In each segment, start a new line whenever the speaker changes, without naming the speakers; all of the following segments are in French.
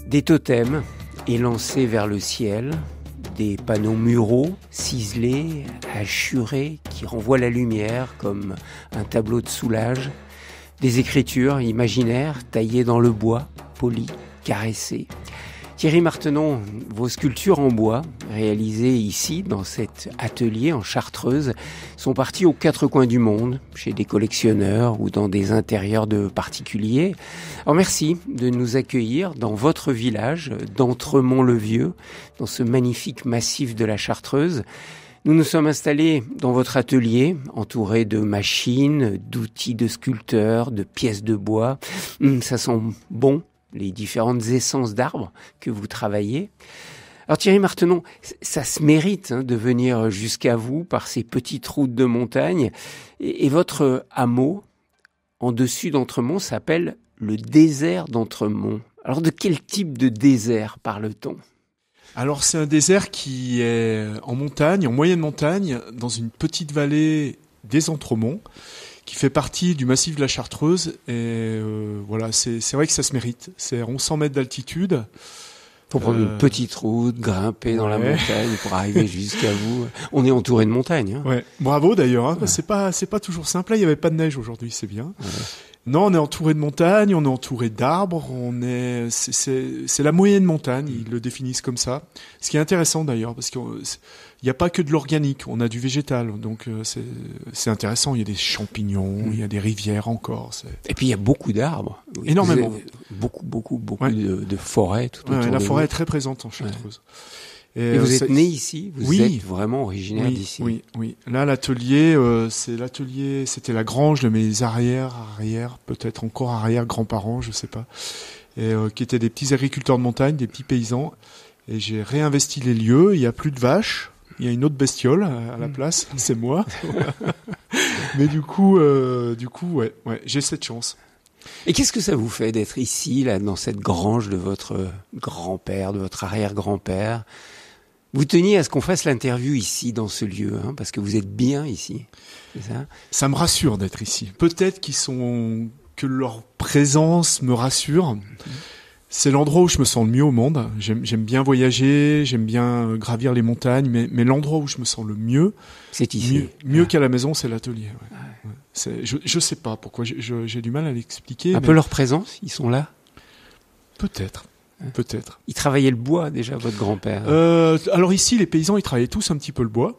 Des totems élancés vers le ciel, des panneaux muraux ciselés, hachurés, qui renvoient la lumière comme un tableau de Soulages, des écritures imaginaires taillées dans le bois, polies, caressées. Thierry Martenon, vos sculptures en bois, réalisées ici, dans cet atelier en Chartreuse, sont parties aux quatre coins du monde, chez des collectionneurs ou dans des intérieurs de particuliers. Alors merci de nous accueillir dans votre village d'Entremont-le-Vieux, dans ce magnifique massif de la Chartreuse. Nous nous sommes installés dans votre atelier, entourés de machines, d'outils de sculpteurs, de pièces de bois. Ça sent bon, les différentes essences d'arbres que vous travaillez. Alors Thierry Martenon, ça se mérite de venir jusqu'à vous par ces petites routes de montagne. Et votre hameau, en dessus d'Entremont, s'appelle le désert d'Entremont. Alors de quel type de désert parle-t-on ?
Alors c'est un désert qui est en montagne, en moyenne montagne, dans une petite vallée des Entremonts, qui fait partie du massif de la Chartreuse. Et voilà, c'est vrai que ça se mérite. C'est 1100 mètres d'altitude.
Pour prendre une petite route, grimper dans la montagne pour arriver jusqu'à vous. On est entouré de montagnes. Hein.
Ouais. Bravo d'ailleurs. Hein. Ouais. C'est pas toujours simple. Là, il y avait pas de neige aujourd'hui, c'est bien. Ouais. Non, on est entouré de montagnes, on est entouré d'arbres. C'est la moyenne montagne. Ils le définissent comme ça. Ce qui est intéressant d'ailleurs, parce qu'il n'y a pas que de l'organique. On a du végétal, donc c'est intéressant. Il y a des champignons, il y a des rivières encore.
Et puis il y a beaucoup d'arbres.
Énormément.
Beaucoup de forêts tout autour.
La forêt est très présente en Chartreuse.
Et vous êtes né ici, vous êtes vraiment originaire d'ici.
Oui. Là, l'atelier, c'était la grange de mes arrière, peut-être encore arrière-grands-parents, je sais pas, et qui étaient des petits agriculteurs de montagne, des petits paysans. Et j'ai réinvesti les lieux. Il y a plus de vaches, il y a une autre bestiole à la place, c'est moi. Mais du coup, j'ai cette chance.
Et qu'est-ce que ça vous fait d'être ici, là, dans cette grange de votre grand-père, de votre arrière-grand-père ? Vous teniez à ce qu'on fasse l'interview ici, dans ce lieu, hein, parce que vous êtes bien ici, c'est ça ?
Ça me rassure d'être ici. Peut-être que leur présence me rassure. C'est l'endroit où je me sens le mieux au monde. J'aime bien voyager, j'aime bien gravir les montagnes, mais l'endroit où je me sens le mieux,
c'est ici.
Mieux qu'à la maison, c'est l'atelier. Ouais. Je sais pas pourquoi, j'ai du mal à l'expliquer.
Un peu leur présence, ils sont là ?
Peut-être.
Ils travaillaient le bois déjà, votre grand-père.
Alors ici, les paysans, ils travaillaient tous un petit peu le bois,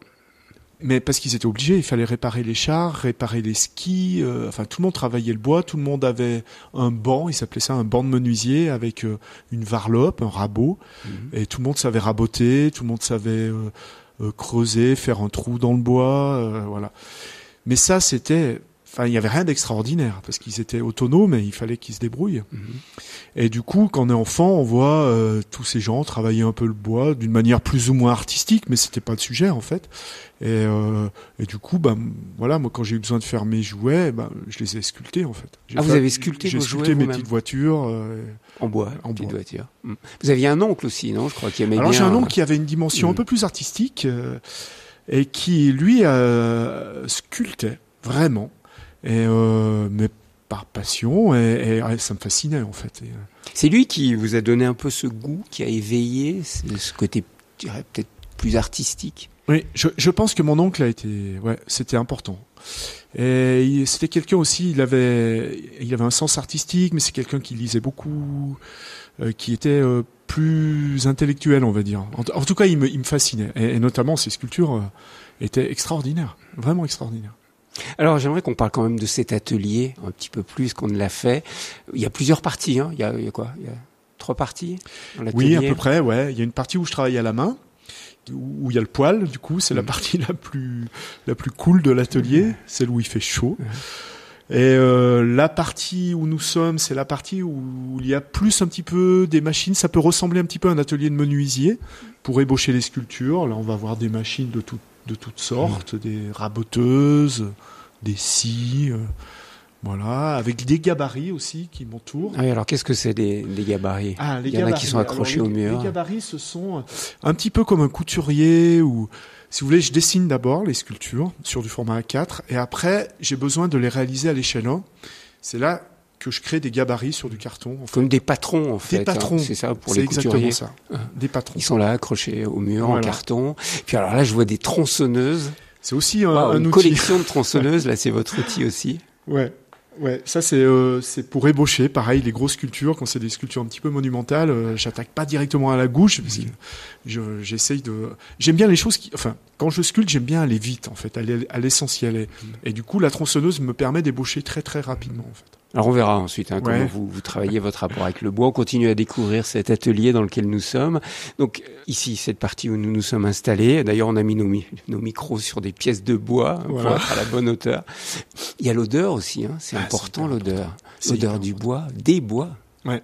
mais parce qu'ils étaient obligés, il fallait réparer les chars, réparer les skis. Tout le monde travaillait le bois, tout le monde avait un banc, ils s'appelaient ça un banc de menuisier avec une varlope, un rabot, et tout le monde savait raboter, tout le monde savait creuser, faire un trou dans le bois, voilà. Mais ça, il n'y avait rien d'extraordinaire, parce qu'ils étaient autonomes et il fallait qu'ils se débrouillent. Et du coup, quand on est enfant, on voit tous ces gens travailler un peu le bois d'une manière plus ou moins artistique, mais c'était pas le sujet, en fait. Et du coup, moi, quand j'ai eu besoin de faire mes jouets, je les ai sculptés, en fait.
Vous avez sculpté vos jouets
J'ai sculpté mes petites voitures.
En bois, petites voitures. Vous aviez un oncle aussi, non ? Je crois qu'il aimait bien.
Alors, j'ai un oncle qui avait une dimension un peu plus artistique, et qui, lui, sculptait, vraiment. Mais par passion, et ça me fascinait en fait.
C'est lui qui vous a donné un peu ce goût, qui a éveillé ce côté, je dirais, peut-être plus artistique.
Oui, je pense que mon oncle c'était important. Et c'était quelqu'un aussi, il avait un sens artistique, mais c'est quelqu'un qui lisait beaucoup, qui était plus intellectuel, on va dire. En tout cas, il me fascinait, et notamment ses sculptures étaient extraordinaires, vraiment extraordinaires.
Alors j'aimerais qu'on parle quand même de cet atelier un petit peu plus qu'on ne l'a fait. Il y a plusieurs parties, hein. Il y a quoi ? Il y a 3 parties dans l'atelier.
Oui, à peu près, ouais. Il y a une partie où je travaille à la main, où il y a le poêle, du coup, c'est la partie la plus cool de l'atelier, celle où il fait chaud. Et la partie où nous sommes, c'est la partie où il y a plus un petit peu des machines. Ça peut ressembler un petit peu à un atelier de menuisier pour ébaucher les sculptures. Là, on va voir des machines de toutes sortes, des raboteuses, des scies, voilà, avec des gabarits aussi qui m'entourent.
Ah oui, alors qu'est-ce que c'est des gabarits ? Il y en a qui sont accrochés au mur.
Les gabarits, ce sont un petit peu comme un couturier ou... Si vous voulez, je dessine d'abord les sculptures sur du format A4 et après, j'ai besoin de les réaliser à l'échelle 1. C'est là que je crée des gabarits sur du carton. En fait.
Comme des patrons, en fait.
Des patrons.
C'est ça, pour
c'est
les couturiers.
exactement ça. Des patrons.
Ils sont là, accrochés au mur,
Voilà.
en carton. Puis alors là, je vois des tronçonneuses.
C'est aussi
Waouh,
un
une
outil.
collection de tronçonneuses. Là, c'est votre outil aussi.
Ouais. Ouais, ça c'est pour ébaucher, pareil, les grosses sculptures, quand c'est des sculptures un petit peu monumentales, j'attaque pas directement à la gouge, parce que j'essaye de... J'aime bien les choses enfin, quand je sculpte, j'aime bien aller vite, en fait, aller à l'essentiel. Et du coup, la tronçonneuse me permet d'ébaucher très très rapidement, en fait.
Alors on verra ensuite
Ouais.
comment vous travaillez votre rapport avec le bois. On continue à découvrir cet atelier dans lequel nous sommes. Donc ici, cette partie où nous nous sommes installés. D'ailleurs, on a mis nos micros sur des pièces de bois pour
Voilà.
être à la bonne hauteur. Il y a l'odeur aussi. C'est important, l'odeur. L'odeur du bois, des bois.
Ouais.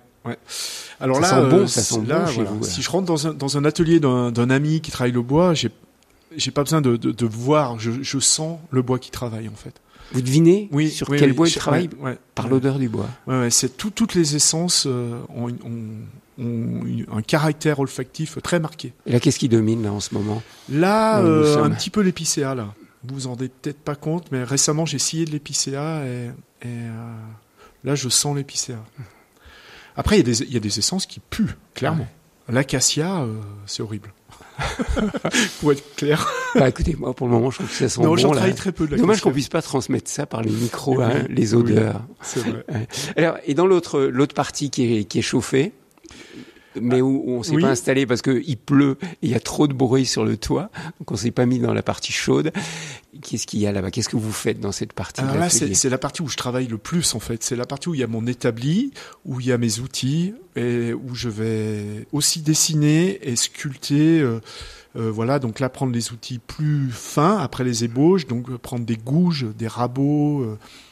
Alors
Ça
là,
sent bon, ça sent
là,
bon chez vous.
Si je rentre dans un atelier d'un ami qui travaille le bois, j'ai pas besoin de voir, je sens le bois qui travaille, en fait.
Vous devinez
Oui,
sur
oui,
quel
oui,
bois il travaille
ouais,
par l'odeur du bois.
Ouais, c'est toutes les essences ont un caractère olfactif très marqué.
Et là, qu'est-ce qui domine là en ce moment?
Là,
Nous sommes-
un petit peu l'épicéa, là. Vous vous en rendez peut-être pas compte, mais récemment, j'ai scié de l'épicéa et là, je sens l'épicéa. Après, il y a des essences qui puent, clairement. L'acacia, c'est horrible. Pour être clair.
Bah écoutez, moi pour le moment, je trouve que ça sent
Non,
bon.
j'en
là.
travaille très peu de l'acacia.
Dommage qu'on puisse pas transmettre ça par les micros,
Oui,
les
oui,
odeurs.
c'est vrai.
Ouais. Alors, et dans l'autre partie qui est chauffée, mais où on s'est
oui.
pas installé parce que il pleut et il y a trop de bruit sur le toit, donc on s'est pas mis dans la partie chaude. Qu'est-ce qu'il y a là-bas? Qu'est-ce que vous faites dans cette partie?
Alors
de
là,
l'atelier
c'est la partie où je travaille le plus, en fait. C'est la partie où il y a mon établi, où il y a mes outils, et où je vais aussi dessiner et sculpter. Voilà, donc là, prendre les outils plus fins après les ébauches, donc prendre des gouges, des rabots,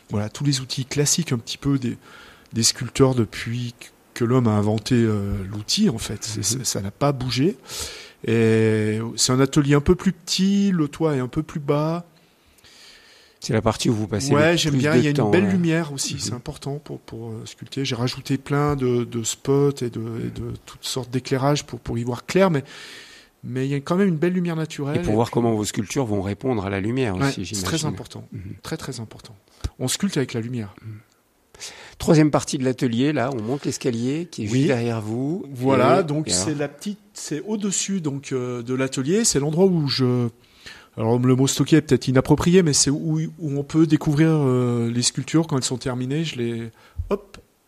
voilà, tous les outils classiques un petit peu des sculpteurs depuis que l'homme a inventé l'outil, en fait. Ça n'a pas bougé. Et c'est un atelier un peu plus petit, le toit est un peu plus bas.
C'est la partie où vous passez
Ouais,
le
j'aime
plus
bien.
de
Il y a une
temps,
belle
ouais.
lumière aussi, c'est important pour sculpter. J'ai rajouté plein de spots et de toutes sortes d'éclairages pour y voir clair, mais il y a quand même une belle lumière naturelle.
Et pour voir comment vos sculptures vont répondre à la lumière
Ouais,
aussi,
c'est
j'imagine.
très important, très très important. On sculpte avec la lumière.
Troisième partie de l'atelier, là, on monte l'escalier qui est
Oui.
juste derrière vous.
Voilà,
Et-
donc
et alors
c'est au-dessus donc de l'atelier, c'est l'endroit où alors le mot stocker est peut-être inapproprié, mais c'est où on peut découvrir les sculptures quand elles sont terminées.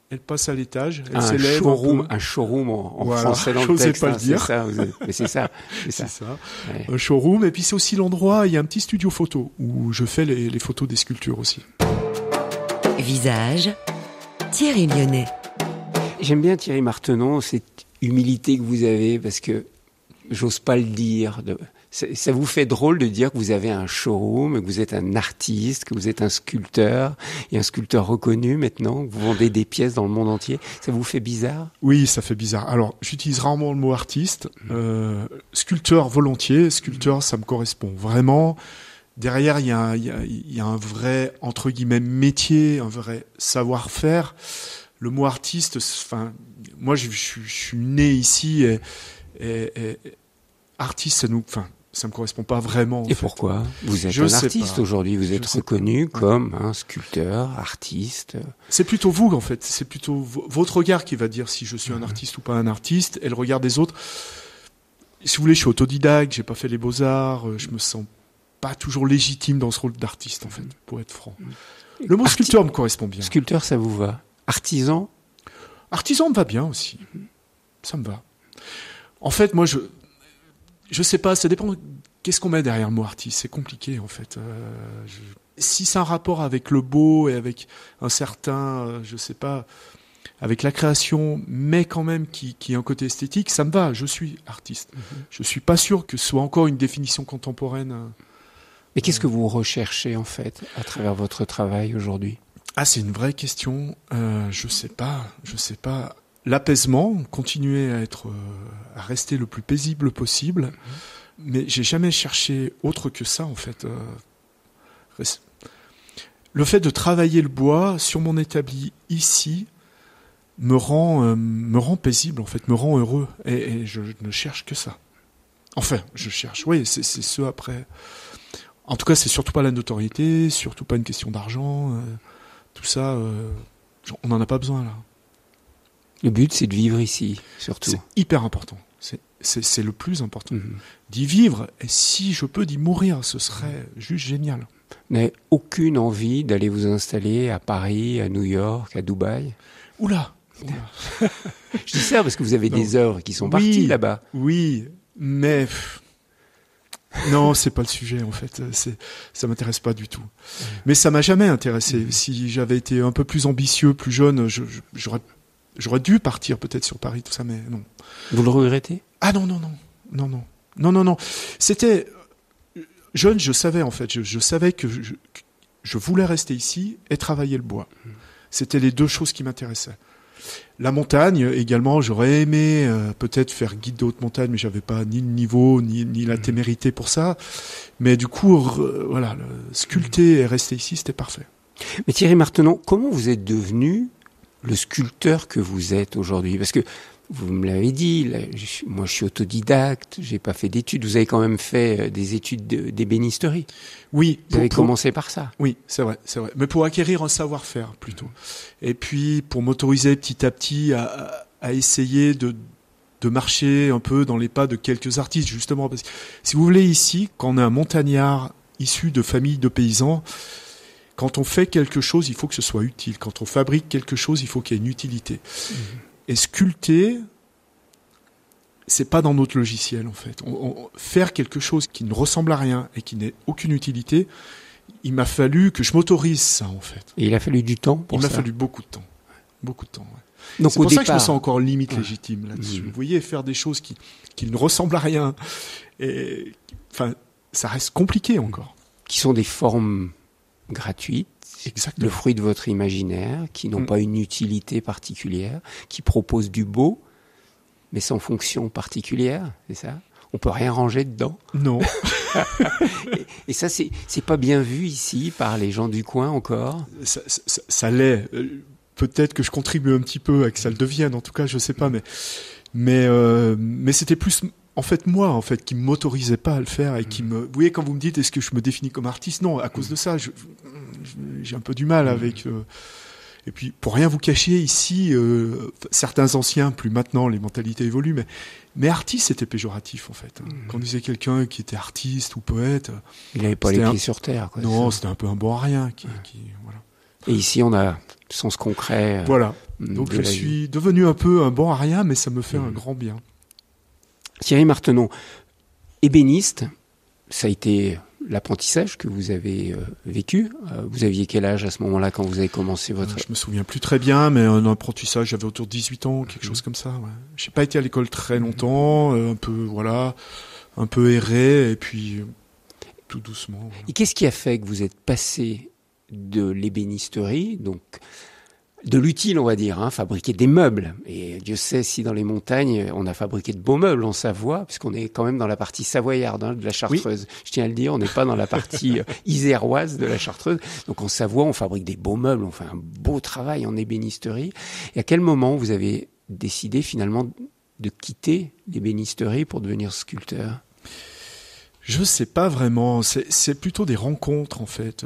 Elles passent à l'étage, elles s'élèvent
un showroom en
Voilà,
français dans le
j'osais
texte.
pas le
hein,
dire.
C'est ça, mais c'est ça. C'est ça.
C'est ça.
Ouais.
Un showroom, et puis c'est aussi l'endroit, il y a un petit studio photo où je fais les photos des sculptures aussi.
Visage, Thierry Lyonnais.
J'aime bien Thierry Martenon, cette humilité que vous avez, parce que j'ose pas le dire. Ça vous fait drôle de dire que vous avez un showroom, que vous êtes un artiste, que vous êtes un sculpteur, et un sculpteur reconnu maintenant, que vous vendez des pièces dans le monde entier. Ça vous fait bizarre?
Oui, ça fait bizarre. Alors, j'utilise rarement le mot artiste. Sculpteur volontiers. Sculpteur, ça me correspond vraiment. Derrière, il y a un vrai, entre guillemets, métier, un vrai savoir-faire. Le mot artiste, enfin, moi, je suis né ici et artiste, ça me correspond pas vraiment.
Et pourquoi? Vous êtes
Je
un
sais
artiste
pas.
aujourd'hui, vous êtes
Je sais
reconnu
pas.
comme un sculpteur, artiste.
C'est plutôt vous, en fait. C'est plutôt votre regard qui va dire si je suis un artiste ou pas un artiste, et le regard des autres. Si vous voulez, je suis autodidacte, j'ai pas fait les beaux-arts, je me sens pas toujours légitime dans ce rôle d'artiste, en fait, pour être franc. Le mot sculpteur me correspond bien.
Sculpteur, ça vous va? Artisan?
Artisan me va bien aussi. Ça me va. En fait, moi, je sais pas, ça dépend qu'est-ce qu'on met derrière le mot artiste. C'est compliqué, en fait. Si c'est un rapport avec le beau et avec un certain, je sais pas, avec la création, mais quand même qui a un côté esthétique, ça me va. Je suis artiste. Je suis pas sûr que ce soit encore une définition contemporaine.
Mais qu'est-ce que vous recherchez, en fait, à travers votre travail aujourd'hui?
Ah, c'est une vraie question. Je sais pas. L'apaisement, continuer à rester le plus paisible possible. Mais j'ai jamais cherché autre que ça, en fait. Le fait de travailler le bois sur mon établi ici me rend paisible, en fait, me rend heureux. Et je ne cherche que ça. Enfin, je cherche. Oui, c'est ce après. En tout cas, c'est surtout pas la notoriété, surtout pas une question d'argent. Tout ça, On n'en a pas besoin là.
Le but, c'est de vivre ici, surtout.
C'est hyper important. C'est le plus important. D'y vivre, et si je peux d'y mourir, ce serait juste génial.
Vous n'avez aucune envie d'aller vous installer à Paris, à New York, à Dubaï?
Oula.
Je dis ça parce que vous avez des œuvres qui sont parties là-bas.
Oui, mais non, c'est pas le sujet en fait. Ça m'intéresse pas du tout. Mais ça m'a jamais intéressé. Si j'avais été un peu plus ambitieux, plus jeune, j'aurais dû partir peut-être sur Paris, tout ça, mais non.
Vous le regrettez?
Ah non. C'était jeune, je savais en fait. Je savais que je voulais rester ici et travailler le bois. C'était les deux choses qui m'intéressaient. La montagne également, j'aurais aimé peut-être faire guide de haute montagne, mais j'avais pas ni le niveau ni la témérité pour ça. Mais du coup, voilà, sculpter et rester ici, c'était parfait.
Mais Thierry Martenon, comment vous êtes devenu le sculpteur que vous êtes aujourd'hui? Parce que vous me l'avez dit, là, moi je suis autodidacte, j'ai pas fait d'études. Vous avez quand même fait des études d'ébénisterie.
Oui.
Vous avez commencé par ça.
Oui, c'est vrai. Mais pour acquérir un savoir-faire plutôt. Et puis pour m'autoriser petit à petit à essayer de marcher un peu dans les pas de quelques artistes, justement. Parce que si vous voulez, ici, quand on est un montagnard issu de familles de paysans, quand on fait quelque chose, il faut que ce soit utile. Quand on fabrique quelque chose, il faut qu'il y ait une utilité. Et sculpter, c'est pas dans notre logiciel en fait. Faire quelque chose qui ne ressemble à rien et qui n'ait aucune utilité, il m'a fallu que je m'autorise ça en fait.
Et il a fallu du temps pour ça.
Il m'a fallu beaucoup de temps. Beaucoup de temps, ouais.
Donc,
c'est pour ça que je me sens encore limite légitime là-dessus. Vous voyez, faire des choses qui ne ressemblent à rien, et, enfin, ça reste compliqué encore.
Qui sont des formes gratuites.
Exactement.
Le fruit de votre imaginaire, qui n'ont pas une utilité particulière, qui proposent du beau, mais sans fonction particulière, c'est ça? On peut rien ranger dedans.
Non.
et ça, c'est pas bien vu ici par les gens du coin encore.
Ça l'est. Peut-être que je contribue un petit peu à que ça le devienne. En tout cas, je sais pas, mais c'était plus en fait moi en fait qui m'autorisait pas à le faire et qui me. Vous voyez, quand vous me dites est-ce que je me définis comme artiste? Non, à cause de ça, j'ai un peu du mal avec. Et puis, pour rien vous cacher, ici, certains anciens, plus maintenant, les mentalités évoluent, mais artiste, c'était péjoratif, en fait. Quand on disait quelqu'un qui était artiste ou poète...
Il n'avait pas les pieds sur terre, quoi.
Non, c'était un peu un bon à rien. Voilà.
Et ici, on a le sens concret.
Voilà. Donc, je suis devenu un peu un bon à rien, mais ça me fait un grand bien.
Thierry Martenon, ébéniste, ça a été l'apprentissage que vous avez vécu. Vous aviez quel âge à ce moment-là quand vous avez commencé votre...
Je me souviens plus très bien, mais un apprentissage, j'avais autour de 18 ans, quelque chose comme ça. Ouais. J'ai pas été à l'école très longtemps, un peu erré, et puis tout doucement. Voilà.
Et qu'est-ce qui a fait que vous êtes passé de l'ébénisterie, donc de l'utile, on va dire, fabriquer des meubles. Et Dieu sait si dans les montagnes, on a fabriqué de beaux meubles en Savoie, puisqu'on est quand même dans la partie savoyarde de la Chartreuse. Oui. Je tiens à le dire, on n'est pas dans la partie iséroise de la Chartreuse. Donc en Savoie, on fabrique des beaux meubles, on fait un beau travail en ébénisterie. Et à quel moment vous avez décidé finalement de quitter l'ébénisterie pour devenir sculpteur ?
Je sais pas vraiment. C'est plutôt des rencontres, en fait.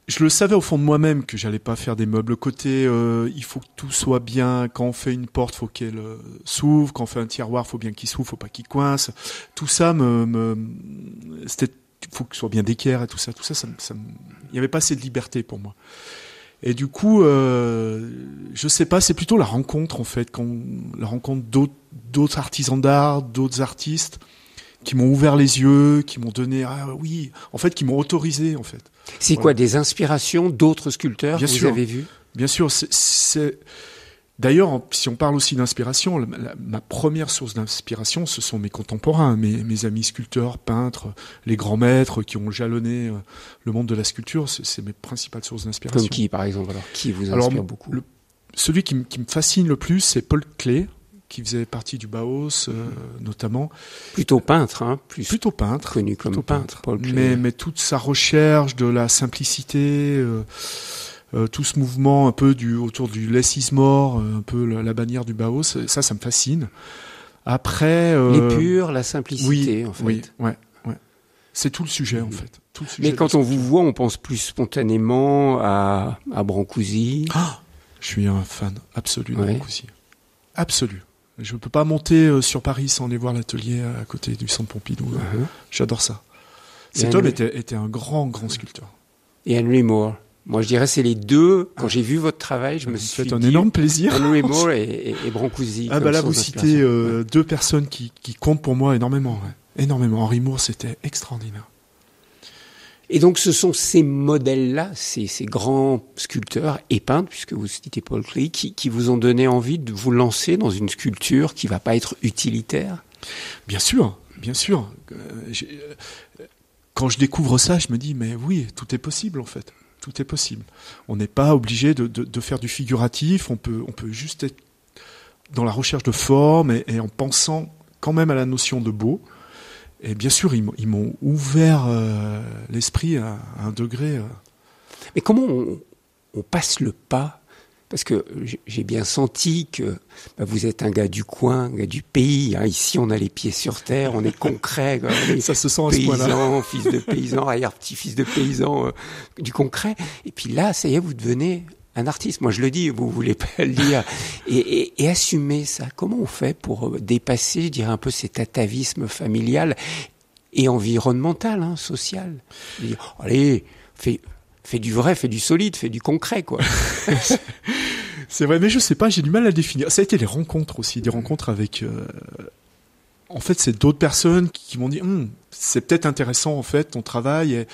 Je le savais au fond de moi-même que j'allais pas faire des meubles. Le côté, il faut que tout soit bien. Quand on fait une porte, faut qu'elle s'ouvre. Quand on fait un tiroir, faut bien qu'il s'ouvre, faut pas qu'il coince. Tout ça c'était, faut que ce soit bien d'équerre et tout ça. Il y avait pas assez de liberté pour moi. Et du coup, je sais pas, c'est plutôt la rencontre, en fait, la rencontre d'autres artisans d'art, d'autres artistes, qui m'ont ouvert les yeux, qui m'ont donné, en fait, qui m'ont autorisé, en fait.
C'est quoi, des inspirations d'autres sculpteurs que vous avez vus ?
Bien sûr, d'ailleurs, si on parle aussi d'inspiration, ma première source d'inspiration, ce sont mes contemporains, mes amis sculpteurs, peintres, les grands maîtres qui ont jalonné le monde de la sculpture, c'est mes principales sources d'inspiration.
Comme qui, par exemple, alors, qui vous inspire beaucoup ?
Celui qui me fascine le plus, c'est Paul Klee, qui faisait partie du Bauhaus, notamment.
Plutôt peintre,
plutôt peintre.
Connu comme peintre, Paul Klee.
Mais toute sa recherche de la simplicité, tout ce mouvement un peu autour du less is more, un peu la bannière du Bauhaus, ça me fascine. Après...
l'épure, la simplicité, en fait.
Oui, ouais. C'est tout le sujet, en fait. tout le sujet.
Mais quand on vous voit, on pense plus spontanément à Brancusi.
Je suis un fan absolu de Brancusi. Absolu. Je ne peux pas monter sur Paris sans aller voir l'atelier à côté du Centre Pompidou. J'adore ça. Cet homme était un grand sculpteur.
Et Henry Moore. Moi, je dirais c'est les deux. Quand j'ai vu votre travail, je me suis dit...
Ça fait un énorme plaisir.
Henry Moore et Brancusi.
Ah bah là, vous citez deux personnes qui comptent pour moi énormément. Ouais. Énormément. Henry Moore, c'était extraordinaire.
Et donc, ce sont ces modèles-là, ces grands sculpteurs et peintres, puisque vous citez Paul Klee, qui vous ont donné envie de vous lancer dans une sculpture qui va pas être utilitaire?
Bien sûr, bien sûr. Quand je découvre ça, je me dis, mais oui, tout est possible en fait. Tout est possible. On n'est pas obligé de faire du figuratif, on peut juste être dans la recherche de forme et en pensant quand même à la notion de beau. Et bien sûr, ils m'ont ouvert l'esprit à un degré.
Mais comment on passe le pas? Parce que j'ai bien senti que vous êtes un gars du coin, un gars du pays. Hein. Ici, on a les pieds sur terre, on est concret.
Ça se sent à
ce
point-là.
Paysan, fils de paysan, arrière-petit-fils de paysan, du concret. Et puis là, ça y est, vous devenez un artiste. Moi, je le dis, vous voulez pas le dire. Et assumer ça. Comment on fait pour dépasser, je dirais, un peu cet atavisme familial et environnemental, hein, social? Dire, allez, fais du vrai, fais du solide, fais du concret, quoi.
C'est vrai, mais je sais pas, j'ai du mal à le définir. Ça a été les rencontres aussi, des rencontres avec... En fait, c'est d'autres personnes qui m'ont dit c'est peut-être intéressant, en fait, ton travail.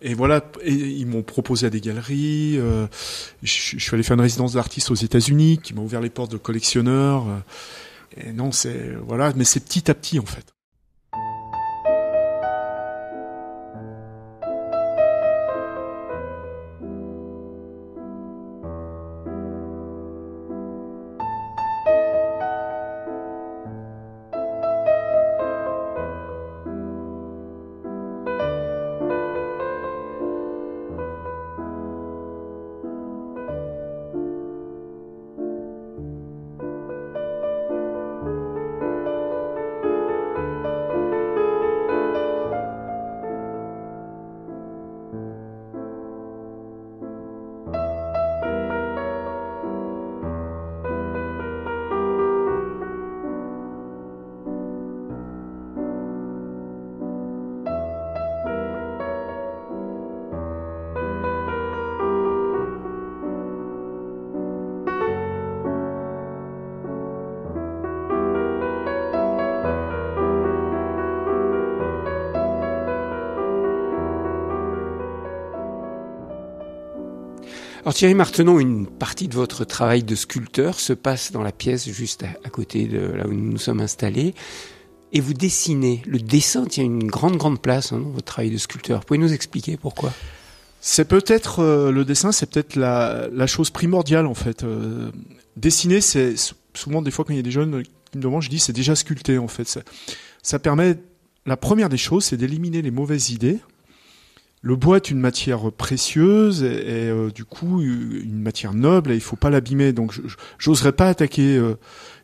Et voilà, et ils m'ont proposé à des galeries. Je suis allé faire une résidence d'artiste aux États-Unis, qui m'a ouvert les portes de collectionneurs. Et non, voilà, mais c'est petit à petit, en fait.
Alors Thierry Martenon, une partie de votre travail de sculpteur se passe dans la pièce juste à côté de là où nous nous sommes installés. Et vous dessinez. Le dessin tient une grande place dans votre travail de sculpteur. Vous pouvez nous expliquer pourquoi?
C'est peut-être le dessin, c'est peut-être la chose primordiale en fait. Dessiner, c'est souvent des fois quand il y a des jeunes qui me demandent, je dis c'est déjà sculpter en fait. Ça permet, la première des choses, c'est d'éliminer les mauvaises idées. Le bois est une matière précieuse et du coup une matière noble et il faut pas l'abîmer. Donc j'oserais pas attaquer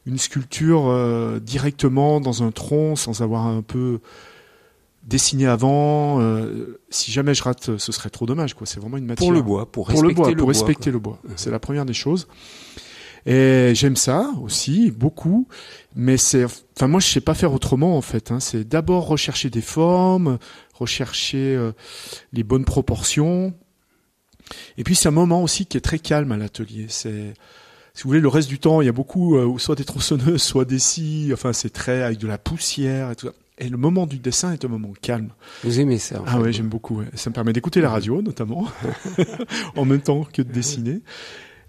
une sculpture directement dans un tronc sans avoir un peu dessiné avant. Si jamais je rate, ce serait trop dommage, quoi. C'est vraiment une matière
pour le bois, pour respecter
le bois. C'est la première des choses. Et j'aime ça aussi beaucoup, mais moi je sais pas faire autrement en fait. Hein. C'est d'abord rechercher des formes, rechercher les bonnes proportions. Et puis c'est un moment aussi qui est très calme à l'atelier. C'est, si vous voulez, le reste du temps, il y a beaucoup soit des tronçonneuses, soit des scies. Enfin, c'est très avec de la poussière et tout ça. Et le moment du dessin est un moment calme.
Vous aimez ça?
Ah ouais, j'aime beaucoup. Ouais. Ça me permet d'écouter la radio notamment, en même temps que de dessiner.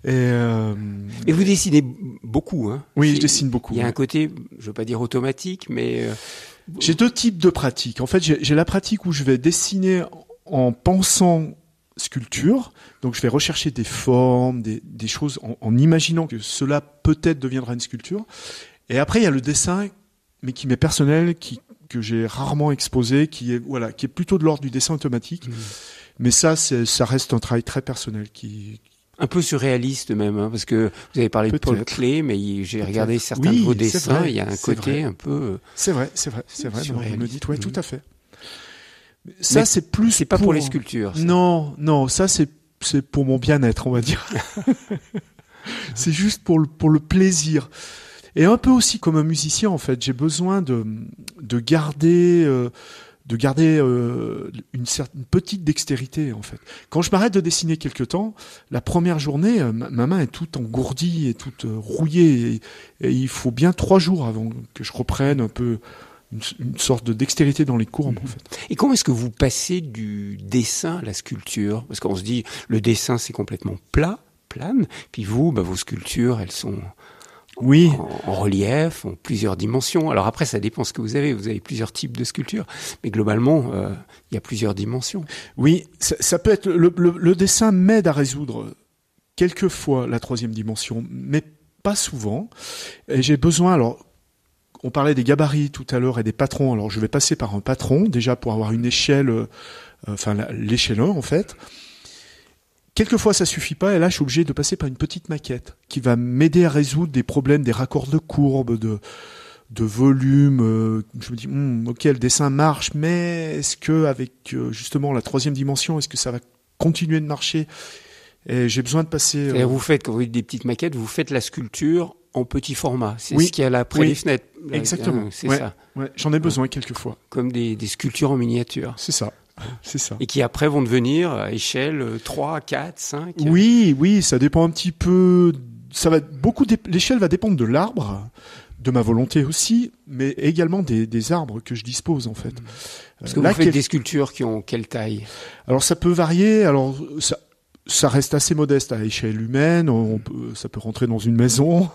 Et
vous dessinez beaucoup, hein?
Oui, je dessine beaucoup.
Il y a un côté, je veux pas dire automatique, mais...
J'ai deux types de pratiques. En fait, j'ai la pratique où je vais dessiner en pensant sculpture. Donc, je vais rechercher des formes, des choses en imaginant que cela peut-être deviendra une sculpture. Et après, il y a le dessin, mais qui m'est personnel, que j'ai rarement exposé, qui est plutôt de l'ordre du dessin automatique. Mais ça reste un travail très personnel
un peu surréaliste même, hein, parce que vous avez parlé de Paul Klee, mais j'ai regardé certains de vos dessins, il y a un côté un peu...
C'est vrai, vous me dites, ouais, tout à fait. Ça,
Mais
c'est plus
c'est pas pour les sculptures. Ça.
Non, ça c'est pour mon bien-être, on va dire. C'est juste pour le plaisir. Et un peu aussi comme un musicien, en fait, j'ai besoin de garder une petite dextérité, en fait. Quand je m'arrête de dessiner quelque temps, la première journée, ma main est toute engourdie et toute rouillée, et il faut bien 3 jours avant que je reprenne un peu une sorte de dextérité dans les courbes, en fait.
Et comment est-ce que vous passez du dessin à la sculpture? Parce qu'on se dit, le dessin, c'est complètement plane, puis vous, vos sculptures, elles sont
Oui.
en relief, ont plusieurs dimensions. Alors après, ça dépend ce que vous avez. Vous avez plusieurs types de sculptures, mais globalement, il y a plusieurs dimensions.
Oui, ça peut être le dessin m'aide à résoudre quelquefois la 3e dimension, mais pas souvent. Et j'ai besoin, alors, on parlait des gabarits tout à l'heure et des patrons. Alors, je vais passer par un patron déjà pour avoir une échelle, l'échelle 1 en fait. Quelquefois, ça suffit pas, et là, je suis obligé de passer par une petite maquette qui va m'aider à résoudre des problèmes, des raccords de courbes, de volume. Je me dis, ok, le dessin marche, mais est-ce que avec justement la 3e dimension, est-ce que ça va continuer de marcher? Et j'ai besoin de passer.
C'est-à-dire, quand vous faites des petites maquettes, vous faites la sculpture en petit format. C'est
Oui,
ce qu'il y a là près des fenêtres.
Exactement.
C'est
Ouais,
ça.
Ouais, j'en ai besoin quelquefois.
Comme des sculptures en miniature.
C'est ça. C'est ça.
Et qui après vont devenir à échelle 3, 4, 5.
Oui, ça dépend un petit peu. Ça va l'échelle va dépendre de l'arbre, de ma volonté aussi, mais également des arbres que je dispose en fait.
Parce que vous faites des sculptures qui ont quelle taille?
Alors ça peut varier. Alors ça reste assez modeste à échelle humaine. Ça peut rentrer dans une maison,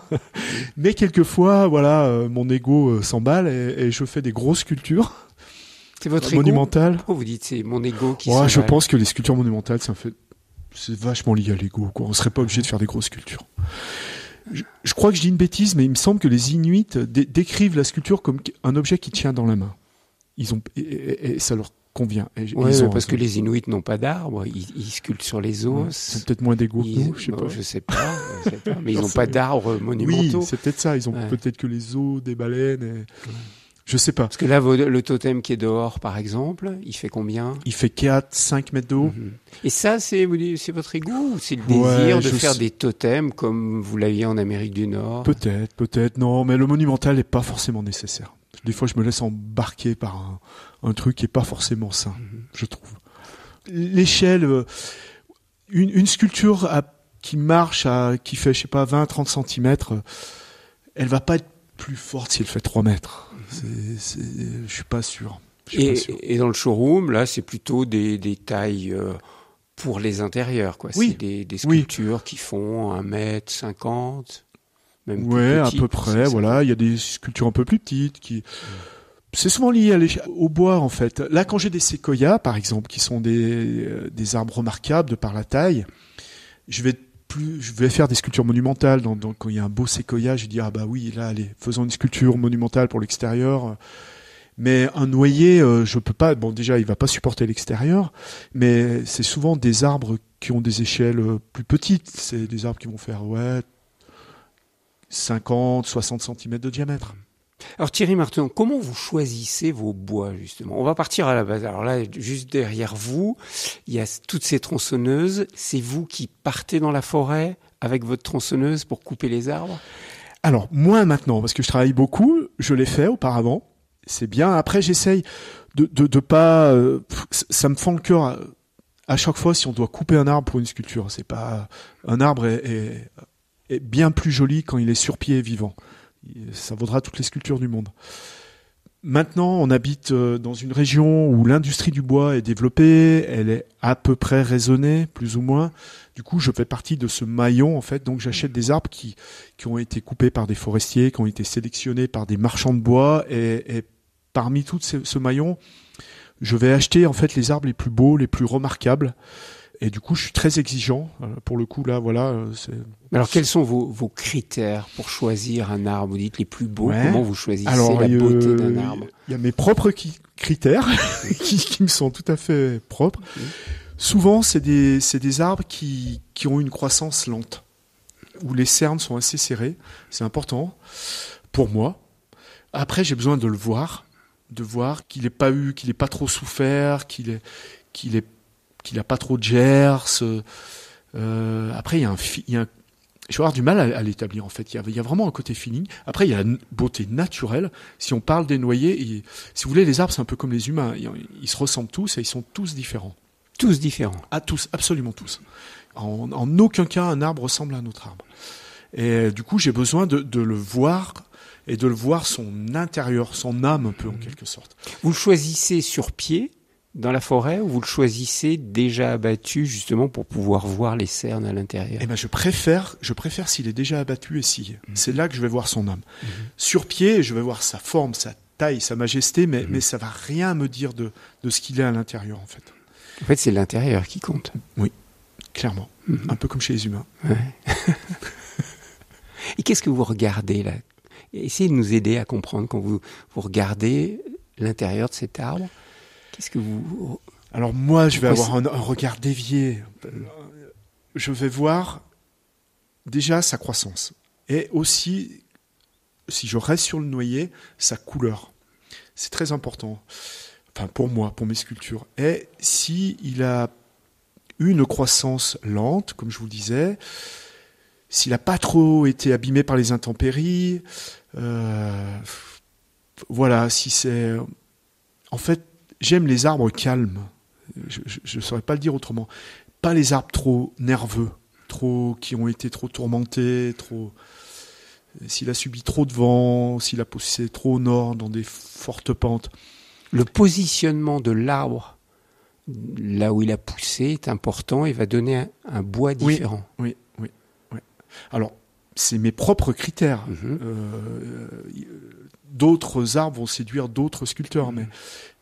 mais quelquefois, voilà, mon ego s'emballe et je fais des grosses sculptures.
C'est votre
monumental.
Pourquoi vous dites c'est mon ego qui
je pense que les sculptures monumentales, c'est vachement lié à l'ego, quoi. On serait pas obligé de faire des grosses sculptures. Je crois que je dis une bêtise, mais il me semble que les Inuits décrivent la sculpture comme un objet qui tient dans la main. Et ça leur convient.
Parce que les Inuits n'ont pas d'arbres, ils sculptent sur les os.
Ouais, ils ont peut-être moins d'ego que nous,
je sais pas. Mais ils n'ont pas d'arbres monumentaux.
Oui, c'est peut-être ça. Ils ont peut-être que les os des baleines. Je sais pas.
Parce que là, le totem qui est dehors, par exemple, il fait combien?
Il fait 4-5 mètres de haut.
Et ça, c'est votre ego ou c'est le désir de faire des totems comme vous l'aviez en Amérique du Nord?
Peut-être. Non, mais le monumental n'est pas forcément nécessaire. Des fois, je me laisse embarquer par un truc qui est pas forcément sain, je trouve. L'échelle, une sculpture qui marche, qui fait, 20-30 centimètres, elle va pas être plus forte si elle fait 3 mètres. Je suis pas sûr.
Et dans le showroom, là, c'est plutôt des tailles pour les intérieurs, quoi.
Oui.
C'est des sculptures qui font 1m50, même plus
à
petites,
peu près, voilà. Il y a des sculptures un peu plus petites c'est souvent lié au bois, en fait. Là, quand j'ai des séquoias, par exemple, qui sont des arbres remarquables de par la taille, je vais faire des sculptures monumentales. Quand il y a un beau séquoia, je dis, oui, là, allez, faisons une sculpture monumentale pour l'extérieur. Mais un noyer, je peux pas. Bon, déjà, il va pas supporter l'extérieur, mais c'est souvent des arbres qui ont des échelles plus petites. C'est des arbres qui vont faire 50, 60 cm de diamètre.
Alors Thierry Martenon, comment vous choisissez vos bois, justement? On va partir à la base. Alors là, juste derrière vous, il y a toutes ces tronçonneuses. C'est vous qui partez dans la forêt avec votre tronçonneuse pour couper les arbres?
Alors, moins maintenant, parce que je travaille beaucoup. Je l'ai fait auparavant. C'est bien. Après, j'essaye de pas... ça me fend le cœur à chaque fois si on doit couper un arbre pour une sculpture. C'est pas... Un arbre est bien plus joli quand il est sur pied et vivant. Ça vaudra toutes les sculptures du monde. Maintenant, on habite dans une région où l'industrie du bois est développée, elle est à peu près raisonnée, plus ou moins. Du coup, je fais partie de ce maillon, en fait. Donc, j'achète des arbres qui ont été coupés par des forestiers, qui ont été sélectionnés par des marchands de bois. Et parmi tout ce maillon, je vais acheter, en fait, les arbres les plus beaux, les plus remarquables. Et du coup, je suis très exigeant. Pour le coup, là, voilà.
Alors, quels sont vos critères pour choisir un arbre? Vous dites les plus beaux. Comment vous choisissez la beauté d'un arbre?
Il y a mes propres critères qui me sont tout à fait propres. Souvent, c'est des arbres qui ont une croissance lente, où les cernes sont assez serrées. C'est important pour moi. Après, j'ai besoin de le voir, de voir qu'il est pas trop souffert, qu'il a pas trop de gerces. Après, je vais avoir du mal à l'établir en fait. Il y a vraiment un côté feeling. Après, il y a la beauté naturelle. Si on parle des noyers, si vous voulez, les arbres, c'est un peu comme les humains. Ils se ressemblent tous et ils sont tous différents.
Tous différents.
Ah, tous, absolument tous. En aucun cas, un arbre ressemble à un autre arbre. Et du coup, j'ai besoin de le voir et de le voir son intérieur, son âme un peu en quelque sorte.
Vous le choisissez sur pied dans la forêt ou vous le choisissez déjà abattu justement pour pouvoir voir les cernes à l'intérieur?
Eh ben, je préfère s'il est déjà abattu et scié. C'est là que je vais voir son âme. Sur pied, je vais voir sa forme, sa taille, sa majesté, mais ça va rien me dire de ce qu'il est à l'intérieur en fait.
En fait, c'est l'intérieur qui compte.
Oui, clairement. Un peu comme chez les humains.
Ouais. Et qu'est-ce que vous regardez là? Essayez de nous aider à comprendre quand vous regardez l'intérieur de cet arbre. Qu'est-ce que vous...
Alors moi, je vais avoir un regard dévié. Je vais voir déjà sa croissance. Et aussi, si je reste sur le noyer, sa couleur. C'est très important. Enfin, pour moi, pour mes sculptures. Et si il a une croissance lente, comme je vous le disais, s'il n'a pas trop été abîmé par les intempéries, voilà, si c'est... En fait, j'aime les arbres calmes. Je ne saurais pas le dire autrement. Pas les arbres trop nerveux, qui ont été trop tourmentés, s'il a subi trop de vent, s'il a poussé trop au nord dans des fortes pentes.
Le positionnement de l'arbre, là où il a poussé, est important et va donner un bois différent.
Oui. Alors, c'est mes propres critères. D'autres arbres vont séduire d'autres sculpteurs,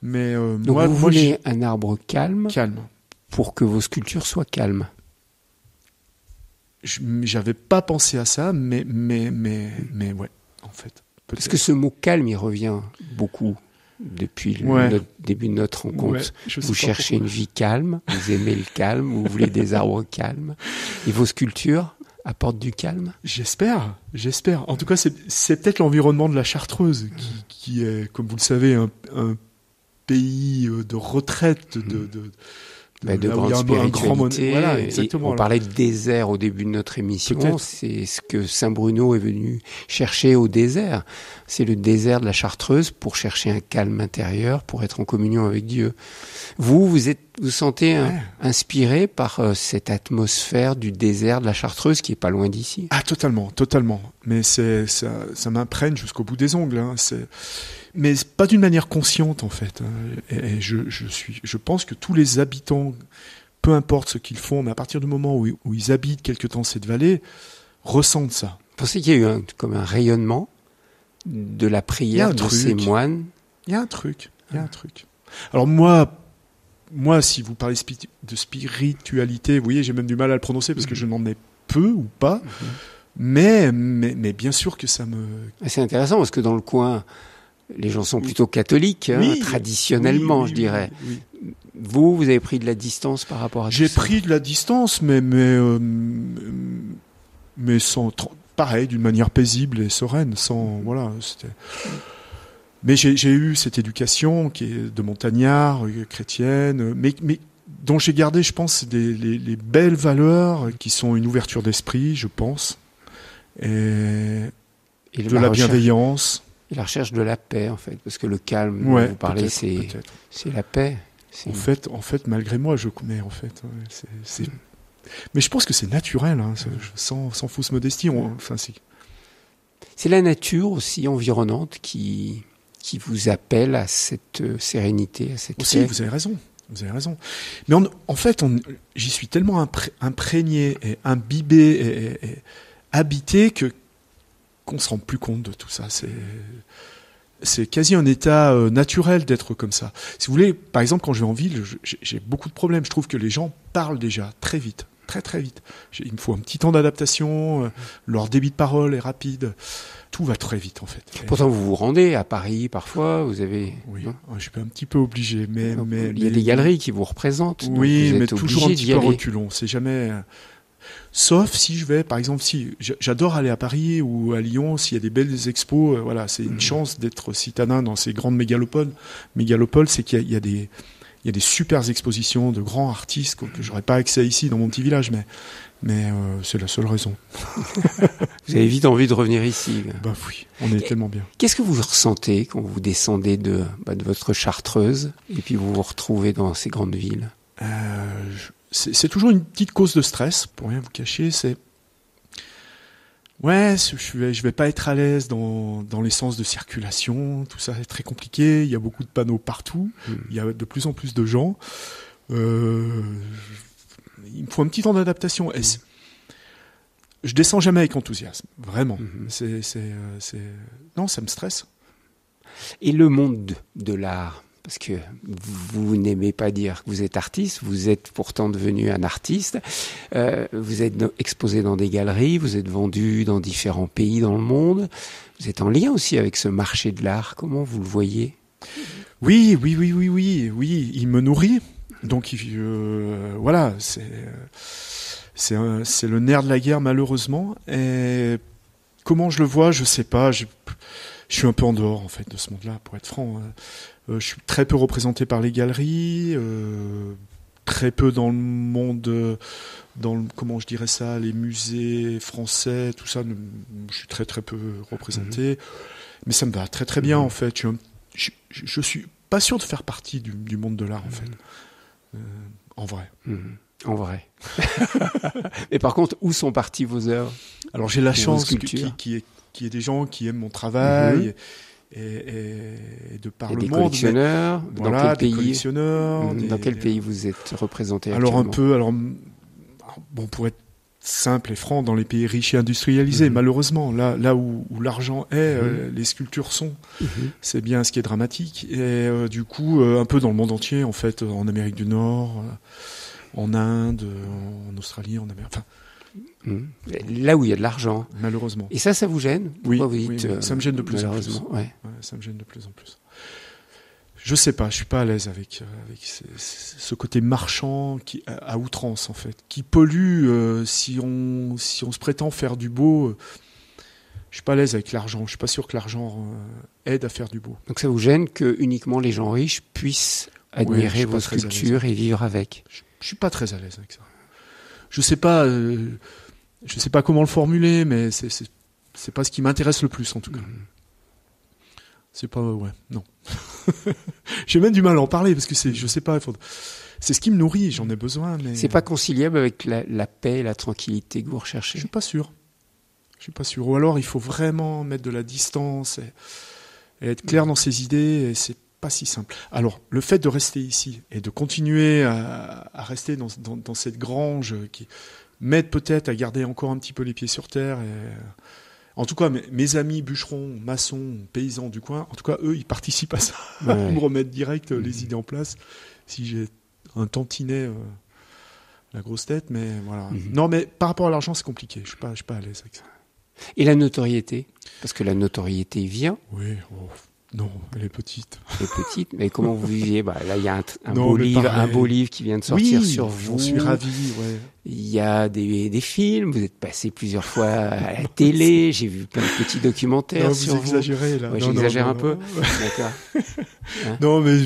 mais
donc vous voulez un arbre calme pour que vos sculptures soient calmes.
J'avais pas pensé à ça, mais ouais, en fait.
Parce que ce mot calme, il revient beaucoup depuis le début de notre rencontre. Vous cherchez une vie calme, vous aimez le calme, vous voulez des arbres calmes. Et vos sculptures apportent du calme?
J'espère. En tout cas, c'est peut-être l'environnement de la Chartreuse qui est, comme vous le savez, un pays de retraite,
de grande spiritualité.
Voilà, exactement.
On parlait de désert au début de notre émission. Peut-être. C'est ce que Saint-Bruno est venu chercher au désert. C'est le désert de la Chartreuse pour chercher un calme intérieur, pour être en communion avec Dieu. Vous sentez inspiré par cette atmosphère du désert de la Chartreuse qui est pas loin d'ici.
Ah, totalement. Mais ça m'imprègne jusqu'au bout des ongles. Mais pas d'une manière consciente en fait. Et je pense que tous les habitants, peu importe ce qu'ils font, mais à partir du moment où ils habitent quelque temps cette vallée, ressentent ça.
Vous pensez qu'il y a eu comme un rayonnement de la prière de ces moines?
Il y a un truc. Alors moi, si vous parlez de spiritualité, vous voyez, j'ai même du mal à le prononcer parce que je n'en ai peu ou pas. Mais bien sûr que ça me...
C'est intéressant parce que dans le coin, les gens sont plutôt catholiques, traditionnellement, je dirais. Oui. Vous avez pris de la distance par rapport à ça?
J'ai pris de la distance, mais sans, pareil, d'une manière paisible et sereine, sans, voilà, c'était... Mais j'ai eu cette éducation qui est de montagnard, chrétienne, mais dont j'ai gardé, je pense, les belles valeurs qui sont une ouverture d'esprit, je pense, et de la bienveillance.
Et la recherche de la paix, en fait, parce que le calme dont vous parlez, c'est la paix.
En fait, malgré moi, mais je pense que c'est naturel, sans fausse modestie.
C'est la nature aussi environnante qui vous appelle à cette sérénité, à cette
aussi,
paix.
Vous avez raison. Mais en fait, j'y suis tellement imprégné et imbibé et habité qu'on se rend plus compte de tout ça. C'est quasi un état naturel d'être comme ça. Si vous voulez, par exemple, quand je vais en ville, j'ai beaucoup de problèmes. Je trouve que les gens parlent déjà très vite. Très vite. Il me faut un petit temps d'adaptation, leur débit de parole est rapide. Tout va très vite, en fait.
Pourtant, vous vous rendez à Paris, parfois, vous avez...
Oui, je suis un petit peu obligé, mais
il y a des galeries qui vous représentent.
Oui, mais toujours un petit peu reculons. C'est jamais... Sauf si je vais, par exemple, si j'adore aller à Paris ou à Lyon, s'il y a des belles expos, voilà, c'est une chance d'être citadin dans ces grandes mégalopoles. Mégalopoles, c'est qu'il y a des super expositions de grands artistes que j'aurais pas accès ici dans mon petit village, mais c'est la seule raison.
Vous avez vite envie de revenir ici.
Bah oui, on est tellement bien.
Qu'est-ce que vous ressentez quand vous descendez de votre Chartreuse et puis vous vous retrouvez dans ces grandes villes?
C'est toujours une petite cause de stress, pour rien vous cacher. Je vais pas être à l'aise dans les sens de circulation. Tout ça est très compliqué. Il y a beaucoup de panneaux partout. Il y a de plus en plus de gens. Il me faut un petit temps d'adaptation. Et je descends jamais avec enthousiasme, vraiment. Non, ça me stresse.
Et le monde de l'art, parce que vous n'aimez pas dire que vous êtes artiste, vous êtes pourtant devenu un artiste. Vous êtes exposé dans des galeries, vous êtes vendu dans différents pays dans le monde. Vous êtes en lien aussi avec ce marché de l'art. Comment vous le voyez?
Oui, il me nourrit. Donc voilà, c'est le nerf de la guerre malheureusement. Et comment je le vois, je sais pas. Je suis un peu en dehors en fait de ce monde-là, pour être franc. Je suis très peu représenté par les galeries, très peu dans le monde, comment je dirais ça, les musées français, tout ça. Je suis très très peu représenté, mais ça me va très très bien en fait. Je suis pas sûr de faire partie du monde de l'art en fait. En vrai.
En vrai. Mais par contre, où sont parties vos œuvres?
Alors j'ai la chance qu'il y ait des gens qui aiment mon travail et de par le monde.
Collectionneurs.
Voilà,
dans quel pays?
Collectionneurs.
Dans quel pays vous êtes représenté actuellement?
Bon, pour être simple et franc, dans les pays riches et industrialisés, malheureusement, là où l'argent est, les sculptures sont. C'est bien ce qui est dramatique. Et du coup, un peu dans le monde entier, en fait, en Amérique du Nord, en Inde, en Australie, en Amérique. Enfin,
là où il y a de l'argent.
Malheureusement.
Et ça vous gêne?
Oui,
vous dites,
ça me gêne de plus en plus.
Ouais,
ça me gêne de plus en plus. Je sais pas, je suis pas à l'aise avec ce côté marchand à outrance en fait, qui pollue si on se prétend faire du beau. Je suis pas à l'aise avec l'argent. Je suis pas sûr que l'argent aide à faire du beau.
Donc ça vous gêne que uniquement les gens riches puissent admirer vos sculptures et vivre avec?
Je suis pas très à l'aise avec ça. Je sais pas comment le formuler, mais c'est pas ce qui m'intéresse le plus en tout cas. C'est pas non. J'ai même du mal à en parler parce que je sais pas. C'est ce qui me nourrit, j'en ai besoin. Mais
c'est pas conciliable avec la paix et la tranquillité que vous recherchez?
Je suis pas sûr. Ou alors il faut vraiment mettre de la distance et être clair dans ses idées. Et c'est pas si simple. Alors le fait de rester ici et de continuer à rester dans cette grange qui m'aide peut-être à garder encore un petit peu les pieds sur terre. En tout cas, mes amis bûcherons, maçons, paysans du coin, en tout cas, eux, ils participent à ça. Ouais. Ils me remettent direct les idées en place. Si j'ai un tantinet, la grosse tête, mais voilà. Non, mais par rapport à l'argent, c'est compliqué. Je suis pas à l'aise avec ça.
Et la notoriété? Parce que la notoriété vient.
Oui, non, elle est petite.
Elle est petite, mais comment vous viviez? Là, il y a un beau livre qui vient de sortir sur vous.
J'en suis ravi, ouais.
Il y a des films, vous êtes passé plusieurs fois à la télé, j'ai vu plein de petits documentaires sur vous.
Vous exagérez, là.
Ouais, j'exagère un peu. D'accord.
Hein? Non, mais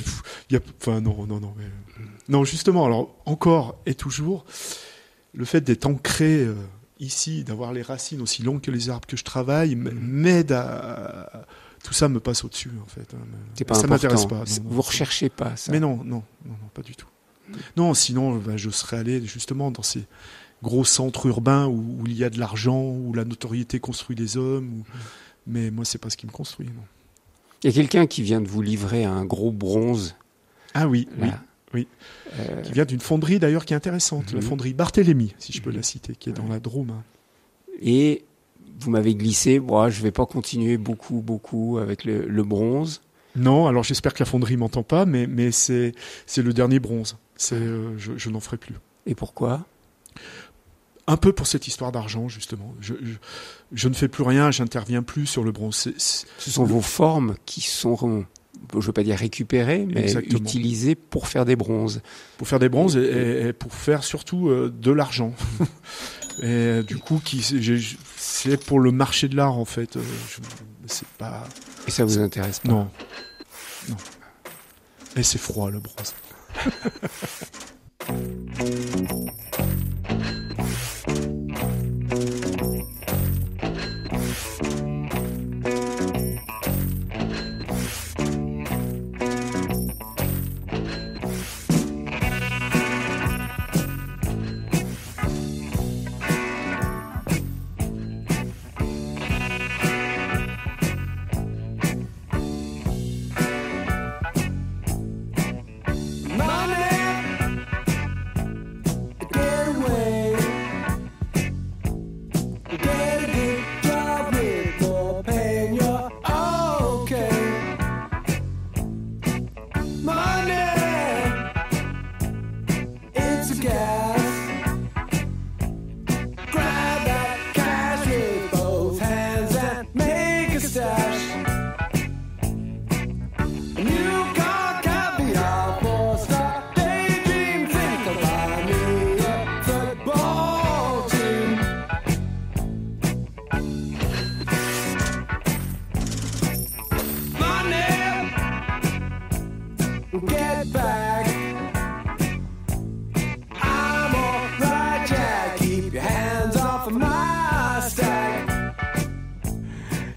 non, justement, alors, encore et toujours, le fait d'être ancré ici, d'avoir les racines aussi longues que les arbres que je travaille, m'aide à... Tout ça me passe au-dessus, en fait.
C'est pas
ça
important.
M'intéresse pas. Non,
vous recherchez pas ça.
Mais non, pas du tout. Non, sinon, je serais allé justement dans ces gros centres urbains où il y a de l'argent, où la notoriété construit des hommes. Mais moi, c'est pas ce qui me construit. Non.
Il y a quelqu'un qui vient de vous livrer un gros bronze.
Ah oui. Qui vient d'une fonderie d'ailleurs qui est intéressante, la fonderie Barthélemy, si je peux la citer, qui est dans la Drôme.
Et vous m'avez glissé, je vais pas continuer beaucoup avec le bronze.
Non, alors j'espère que la fonderie m'entend pas, mais c'est le dernier bronze. Je n'en ferai plus.
Et pourquoi?
Un peu pour cette histoire d'argent, justement. Je ne fais plus rien, j'interviens plus sur le bronze.
Ce sont vos formes qui sont, je ne veux pas dire récupérées, mais utilisées pour faire des bronzes.
Pour faire des bronzes et pour faire surtout de l'argent. Et du coup, c'est pour le marché de l'art en fait. C'est pas.
Et ça vous intéresse pas?
Non. Et c'est froid le bronze.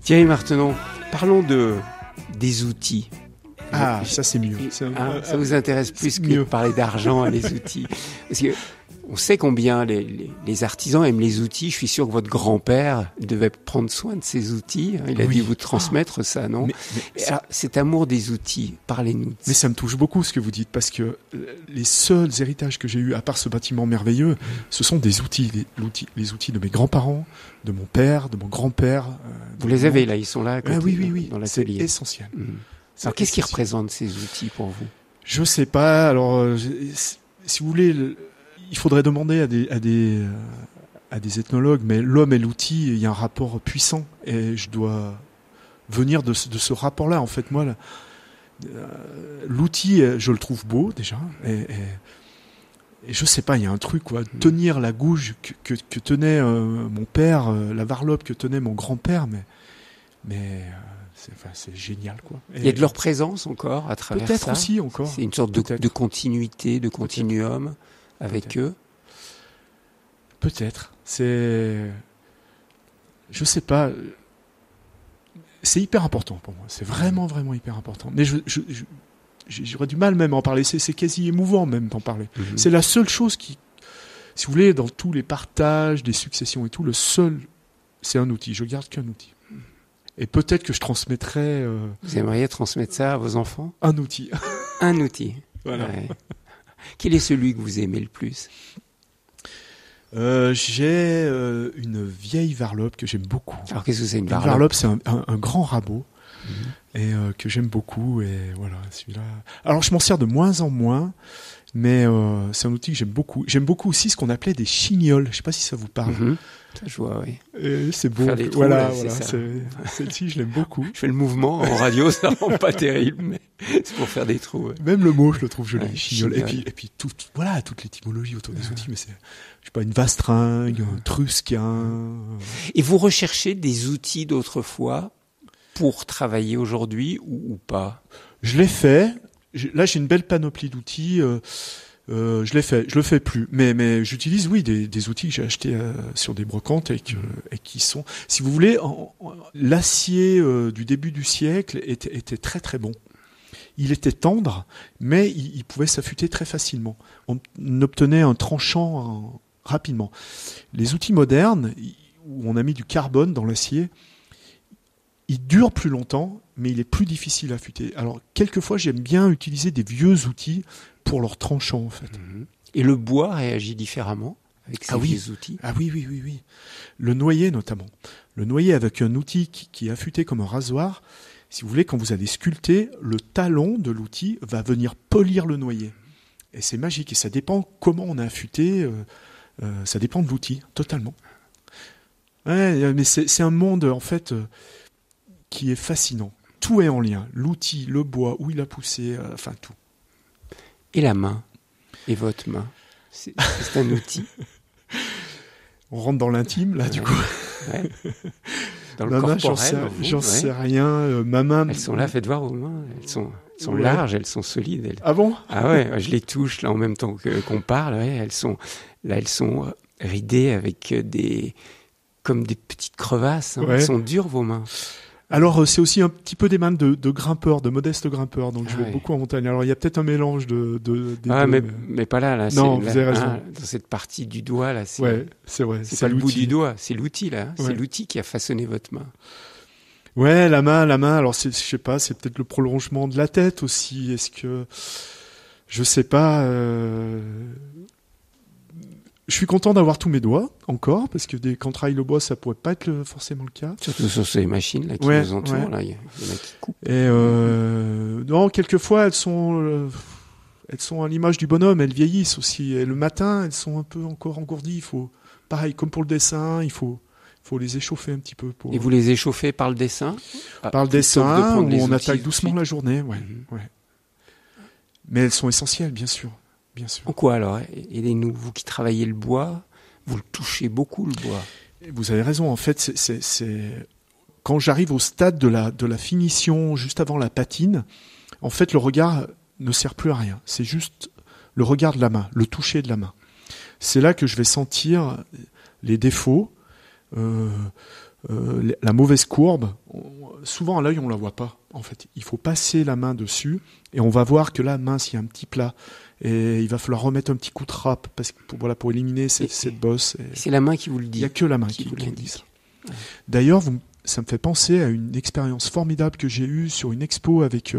Thierry Martenon, parlons des outils.
Ah, ça c'est mieux.
Ça vous intéresse plus que
mieux.
de parler d'argent, les outils. Parce que on sait combien les artisans aiment les outils. Je suis sûr que votre grand-père devait prendre soin de ces outils. Il a dû vous transmettre ça, non? Alors, cet amour des outils, parlez-nous.
Mais ça me touche beaucoup ce que vous dites, parce que les seuls héritages que j'ai eus, à part ce bâtiment merveilleux, ce sont des outils. Les outils de mes grands-parents, de mon père, de mon grand-père.
Vous les avez là, ils sont là à côté,
oui,
dans l'atelier.
C'est essentiel.
Alors, qu'est-ce qui représente ces outils pour vous?
Je sais pas. Alors, si vous voulez, il faudrait demander à des ethnologues, mais l'homme et l'outil, il y a un rapport puissant, et je dois venir de ce rapport-là. En fait, moi, l'outil, je le trouve beau déjà, et je sais pas, il y a un truc, quoi. Tenir la gouge que tenait mon père, la varlope que tenait mon grand-père, mais c'est génial, quoi.
Il y a de leur présence encore à travers ça.
Peut-être aussi encore.
C'est une sorte de continuité, de continuum avec eux.
Peut-être. Je sais pas. C'est hyper important pour moi. C'est vraiment, vraiment hyper important. Mais j'aurais du mal même à en parler. C'est quasi émouvant même d'en parler. C'est la seule chose qui, si vous voulez, dans tous les partages, des successions et tout, c'est un outil. Je garde qu'un outil. Et peut-être que je transmettrai...
Vous aimeriez transmettre ça à vos enfants?
Un outil.
Un outil.
Voilà.
Ouais. Quel est celui que vous aimez le plus?
J'ai une vieille varlope que j'aime beaucoup.
Alors qu'est-ce que c'est une varlope?
Une varlope, c'est un grand rabot et que j'aime beaucoup. Et voilà, celui-là. Alors je m'en sers de moins en moins, mais c'est un outil que j'aime beaucoup. J'aime beaucoup aussi ce qu'on appelait des chignoles. Je sais pas si ça vous parle.
Ça, je vois, oui.
C'est beau.
Faire des trous,
voilà.
ça.
Celle-ci, je l'aime beaucoup.
Je fais le mouvement en radio, ça rend pas terrible, mais c'est pour faire des trous. Ouais.
Même le mot, je le trouve joli.
Ouais,
chignole.
chignole.
Et puis toute l'étymologie autour des outils. Mais c'est, je sais pas, une vastringue, un trusquin.
Et vous recherchez des outils d'autrefois pour travailler aujourd'hui ou pas?
Je l'ai fait. Là, j'ai une belle panoplie d'outils. Je l'ai fait. Je le fais plus. Mais j'utilise, oui, des outils que j'ai achetés sur des brocantes et qui sont, si vous voulez, l'acier du début du siècle était très très bon. Il était tendre, mais il pouvait s'affûter très facilement. On obtenait un tranchant rapidement. Les outils modernes, où on a mis du carbone dans l'acier, il dure plus longtemps, mais il est plus difficile à affûter. Alors, quelquefois, j'aime bien utiliser des vieux outils pour leur tranchant, en fait.
Et le bois réagit différemment avec ces vieux outils?
Ah oui. Le noyer, notamment. Le noyer avec un outil qui est affûté comme un rasoir, si vous voulez, quand vous allez sculpter, le talon de l'outil va venir polir le noyer. Et c'est magique. Et ça dépend comment on a affûté, ça dépend de l'outil, totalement. Ouais, mais c'est un monde, en fait, qui est fascinant. Tout est en lien. L'outil, le bois, où il a poussé, enfin tout.
Et la main? Et votre main? C'est un outil?
On rentre dans l'intime, là, du coup.
Ouais. Dans le
Ma main,
corporel.
j'en sais rien. Ma main...
Elles sont là, faites voir vos mains. Elles sont
Ouais.
larges, elles sont solides.
Ah bon?
Ah ouais, je les touche là en même temps qu'on parle. Ouais, elles sont ridées avec comme des petites crevasses. Hein.
Ouais.
Elles sont dures vos mains.
Alors, c'est aussi un petit peu des mains de grimpeurs, de modestes grimpeurs. Donc, je vais
Ouais.
beaucoup en montagne. Alors, il y a peut-être un mélange des
Ah,
deux.
mais pas là.
Non,
c'est,
vous avez
là,
raison.
hein, dans cette partie du doigt là, c'est,
Ouais, c'est vrai.
c'est pas le bout
l'outil.
du doigt, c'est l'outil là. Hein.
Ouais.
C'est l'outil qui a façonné votre main.
Ouais, la main. Alors, je sais pas, c'est peut-être le prolongement de la tête aussi. Est-ce que, je sais pas. Je suis content d'avoir tous mes doigts encore, parce que quand on travaille le bois, ça pourrait pas être forcément le cas.
Surtout sur ces machines là qui
Ouais,
nous entourent
ouais.
là, il y en a qui coupent.
Et non, quelquefois elles sont à l'image du bonhomme, elles vieillissent aussi. Et le matin, elles sont un peu encore engourdies. Il faut, pareil, comme pour le dessin, il faut les échauffer un petit peu pour.
Et vous les échauffez par le dessin?
Par le
Plutôt que de
dessin,
prendre
où
les
on
outils
attaque
tout de
doucement
suite.
la journée, ouais,
Mhm.
ouais. Mais elles sont essentielles, bien sûr, bien sûr.
En quoi alors? Aidez-nous, vous qui travaillez le bois, vous le touchez beaucoup le bois.
Et vous avez raison. En fait, c'est quand j'arrive au stade de la finition, juste avant la patine. En fait, le regard ne sert plus à rien. C'est juste le regard de la main, le toucher de la main. C'est là que je vais sentir les défauts, la mauvaise courbe. Souvent à l'œil, on la voit pas. En fait, il faut passer la main dessus et on va voir que là, mince, il y a un petit plat et il va falloir remettre un petit coup de râpe parce que pour éliminer cette bosse. Et
C'est la main qui vous le
il
dit.
n'y a que la main qui
vous
vous le dit
l'indique.
ça. D'ailleurs, ça me fait penser à une expérience formidable que j'ai eue sur une expo avec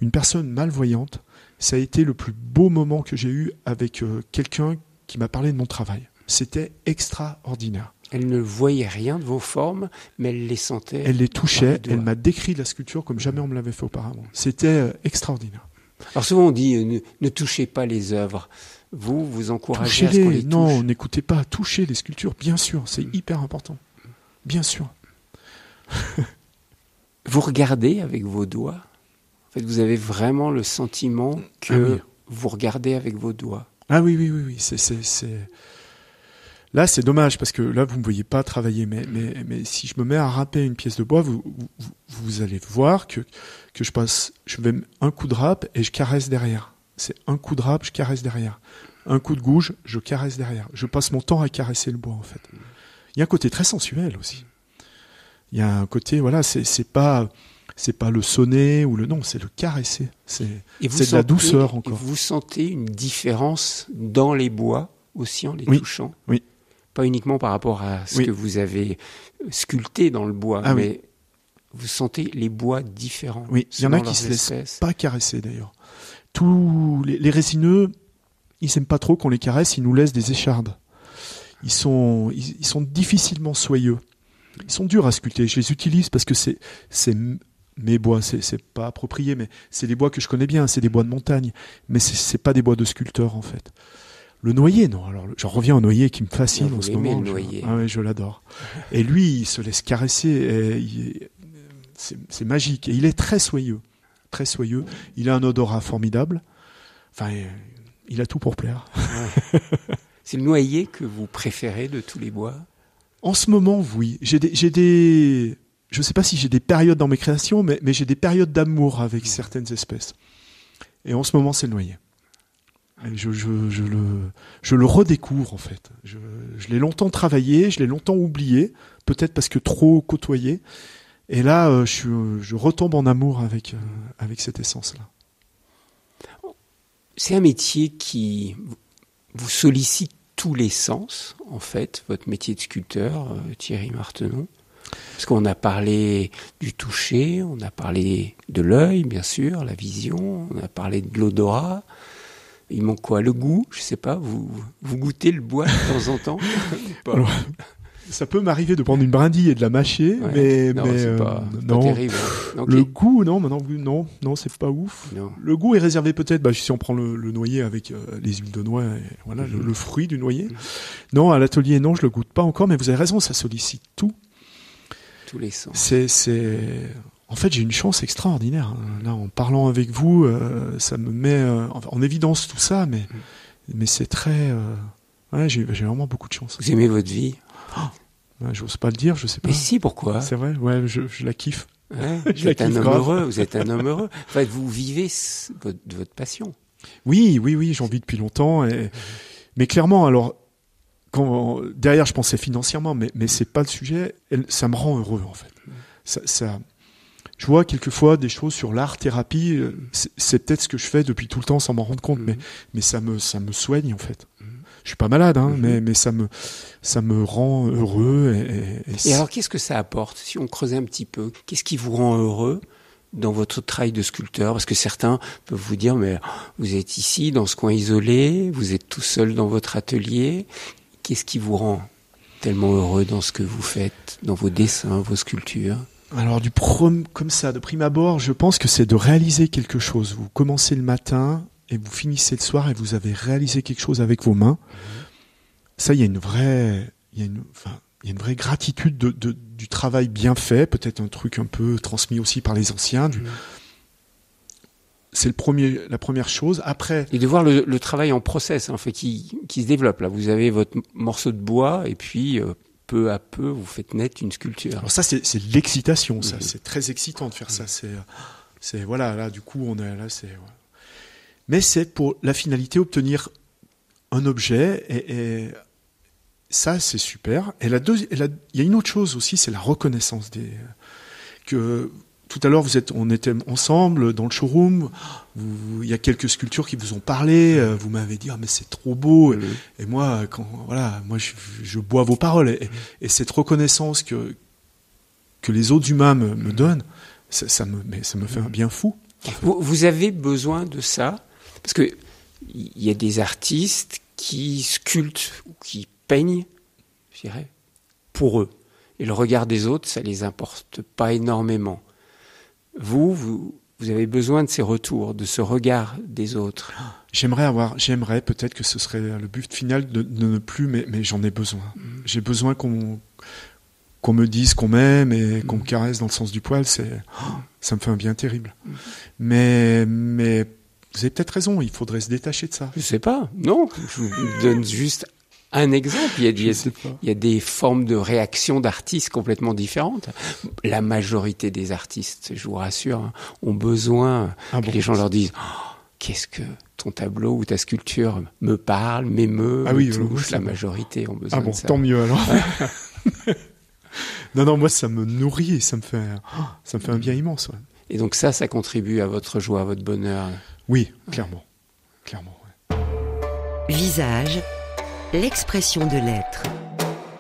une personne malvoyante. Ça a été le plus beau moment que j'ai eu avec quelqu'un qui m'a parlé de mon travail. C'était extraordinaire.
Elle ne voyait rien de vos formes, mais elle les sentait.
Elle les touchait,
par les
elle
doigts.
m'a décrit la sculpture comme jamais on me l'avait fait auparavant. C'était extraordinaire.
Alors souvent on dit ne touchez pas les œuvres. Vous encouragez à ce qu'on
Touchez-les,
les touche.
non, n'écoutez pas, touchez les sculptures, bien sûr, c'est hyper important. Bien sûr.
Vous regardez avec vos doigts. En fait, vous avez vraiment le sentiment que
Ah oui.
vous regardez avec vos doigts.
Ah oui. Là, c'est dommage parce que là, vous ne me voyez pas travailler. Mais si je me mets à râper une pièce de bois, vous allez voir que je vais un coup de râpe et je caresse derrière. C'est un coup de râpe, je caresse derrière. Un coup de gouge, je caresse derrière. Je passe mon temps à caresser le bois, en fait. Il y a un côté très sensuel aussi. Il y a un côté, voilà, c'est pas le sonner ou le non, c'est le caresser. C'est
Et vous
de la
sentez-
douceur
et
encore.
vous sentez une différence dans les bois aussi en les
Oui,
touchant.
oui.
Pas uniquement par rapport à ce
Oui.
que vous avez sculpté dans le bois,
Ah oui.
mais vous sentez les bois différents.
Oui, il y en a
selon
qui se
leurs
laissent
espèces.
pas caresser d'ailleurs. Tous les résineux, ils n'aiment pas trop qu'on les caresse, ils nous laissent des échardes. Ils sont difficilement soyeux. Ils sont durs à sculpter. Je les utilise parce que c'est mes bois. C'est pas approprié, mais c'est des bois que je connais bien. C'est des bois de montagne, mais c'est pas des bois de sculpteur en fait. Le noyer, non. Alors, j'en reviens au noyer qui me fascine
Vous
en ce
l'aimez,
moment.
le noyer.
Ah ouais, je l'adore. Et lui, il se laisse caresser. C'est magique. Et il est très soyeux. Très soyeux. Il a un odorat formidable. Enfin, il a tout pour plaire.
C'est le noyer que vous préférez de tous les bois?
En ce moment, oui. Je ne sais pas si j'ai des périodes dans mes créations, mais j'ai des périodes d'amour avec certaines espèces. Et en ce moment, c'est le noyer. Et je le redécouvre, en fait. Je l'ai longtemps travaillé, je l'ai longtemps oublié, peut-être parce que trop côtoyé. Et là, je retombe en amour avec cette essence-là.
C'est un métier qui vous sollicite tous les sens, en fait, votre métier de sculpteur, Thierry Martenon. Parce qu'on a parlé du toucher, on a parlé de l'œil, bien sûr, la vision, on a parlé de l'odorat. Il manque quoi? Le goût? Je sais pas, vous goûtez le bois de temps en temps? Ou pas?
Alors, ça peut m'arriver de prendre une brindille et de la mâcher,
Ouais.
mais
Non, c'est pas
non.
terrible. Ok.
Le goût, non, c'est pas ouf.
Non.
Le goût est réservé peut-être, si on prend le noyer avec les huiles de noix, et voilà, le fruit du noyer. Non, à l'atelier, non, je le goûte pas encore, mais vous avez raison, ça sollicite tout.
Tous les sens.
En fait, j'ai une chance extraordinaire. Hein. Là, en parlant avec vous, ça me met en évidence tout ça, mais c'est très Ouais, j'ai vraiment beaucoup de chance.
Vous aimez votre vie?
Ouais, j'ose pas le dire, je sais pas.
Mais si, pourquoi?
C'est vrai, ouais, je la kiffe.
Ouais,
Je la
vous êtes un
kiffe
homme
grave.
heureux, vous êtes un homme heureux. Enfin, vous vivez votre passion.
Oui, j'en vis depuis longtemps. Mais clairement, alors, derrière, je pensais financièrement, mais c'est pas le sujet. Ça me rend heureux, en fait. Je vois quelquefois des choses sur l'art-thérapie. C'est peut-être ce que je fais depuis tout le temps sans m'en rendre compte, mais ça me soigne, en fait. Je suis pas malade, hein, mais ça me rend heureux.
Et alors, qu'est-ce que ça apporte, si on creusait un petit peu? Qu'est-ce qui vous rend heureux dans votre travail de sculpteur? Parce que certains peuvent vous dire, mais vous êtes ici, dans ce coin isolé, vous êtes tout seul dans votre atelier. Qu'est-ce qui vous rend tellement heureux dans ce que vous faites, dans vos dessins, vos sculptures?
Alors, comme ça, de prime abord, je pense que c'est de réaliser quelque chose. Vous commencez le matin et vous finissez le soir et vous avez réalisé quelque chose avec vos mains. Ça, il y a une vraie gratitude du travail bien fait, peut-être un truc un peu transmis aussi par les anciens. C'est la première chose. Après,
et de voir le travail en process, en fait, qui se développe. Là, vous avez votre morceau de bois et puis peu à peu, vous faites naître une sculpture.
Alors ça, c'est l'excitation. Ça, c'est très excitant de faire ça. C'est voilà. Là, du coup, on est là. Voilà. Mais c'est pour la finalité obtenir un objet et ça, c'est super. Et il y a une autre chose aussi, c'est la reconnaissance que tout à l'heure, on était ensemble dans le showroom. Il y a quelques sculptures qui vous ont parlé. Vous m'avez dit, mais c'est trop beau. Et moi, je bois vos paroles. Et cette reconnaissance que les autres humains me donnent, ça me fait un bien fou. En fait.
Vous avez besoin de ça? Parce que il y a des artistes qui sculptent ou qui peignent, je dirais, pour eux. Et le regard des autres, ça les importe pas énormément. Vous avez besoin de ces retours, de ce regard des autres.
J'aimerais peut-être que ce serait le but final de ne plus, mais j'en ai besoin. J'ai besoin qu'on me dise qu'on m'aime et qu'on me caresse dans le sens du poil. Ça me fait un bien terrible. Mais vous avez peut-être raison, il faudrait se détacher de ça.
Je sais pas, non. Je vous donne juste un exemple. Il y a des formes de réaction d'artistes complètement différentes. La majorité des artistes, je vous rassure, ont besoin que les gens leur disent qu'est-ce que ton tableau ou ta sculpture me parle, m'émeut, me touche. La majorité ont besoin de ça.
Tant mieux alors. Non, moi ça me nourrit et ça me fait un bien immense. Ouais.
Et donc ça contribue à votre joie, à votre bonheur.
Oui, clairement. Ouais.
Visage, l'expression de l'être.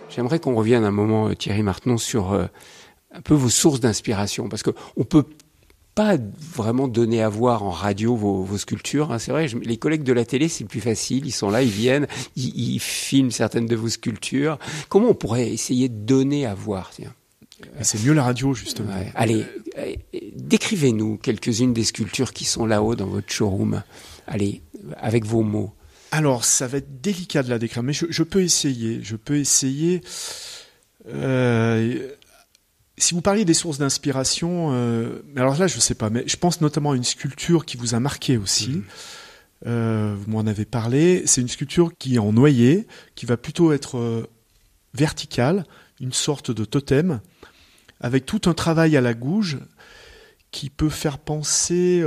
J'aimerais qu'on revienne un moment, Thierry Martenon, sur un peu vos sources d'inspiration, parce qu'on peut pas vraiment donner à voir en radio vos sculptures. Hein. C'est vrai, les collègues de la télé, c'est plus facile. Ils sont là, ils viennent, ils filment certaines de vos sculptures. Comment on pourrait essayer de donner à voir, tiens?
C'est mieux la radio, justement.
Ouais. Allez, décrivez-nous quelques-unes des sculptures qui sont là-haut dans votre showroom. Allez, avec vos mots. Alors,
ça va être délicat de la décrire, mais je peux essayer. Si vous parliez des sources d'inspiration, alors là, je ne sais pas, mais je pense notamment à une sculpture qui vous a marqué aussi. Vous m'en avez parlé. C'est une sculpture qui est en noyer, qui va plutôt être verticale, une sorte de totem, avec tout un travail à la gouge qui peut faire penser...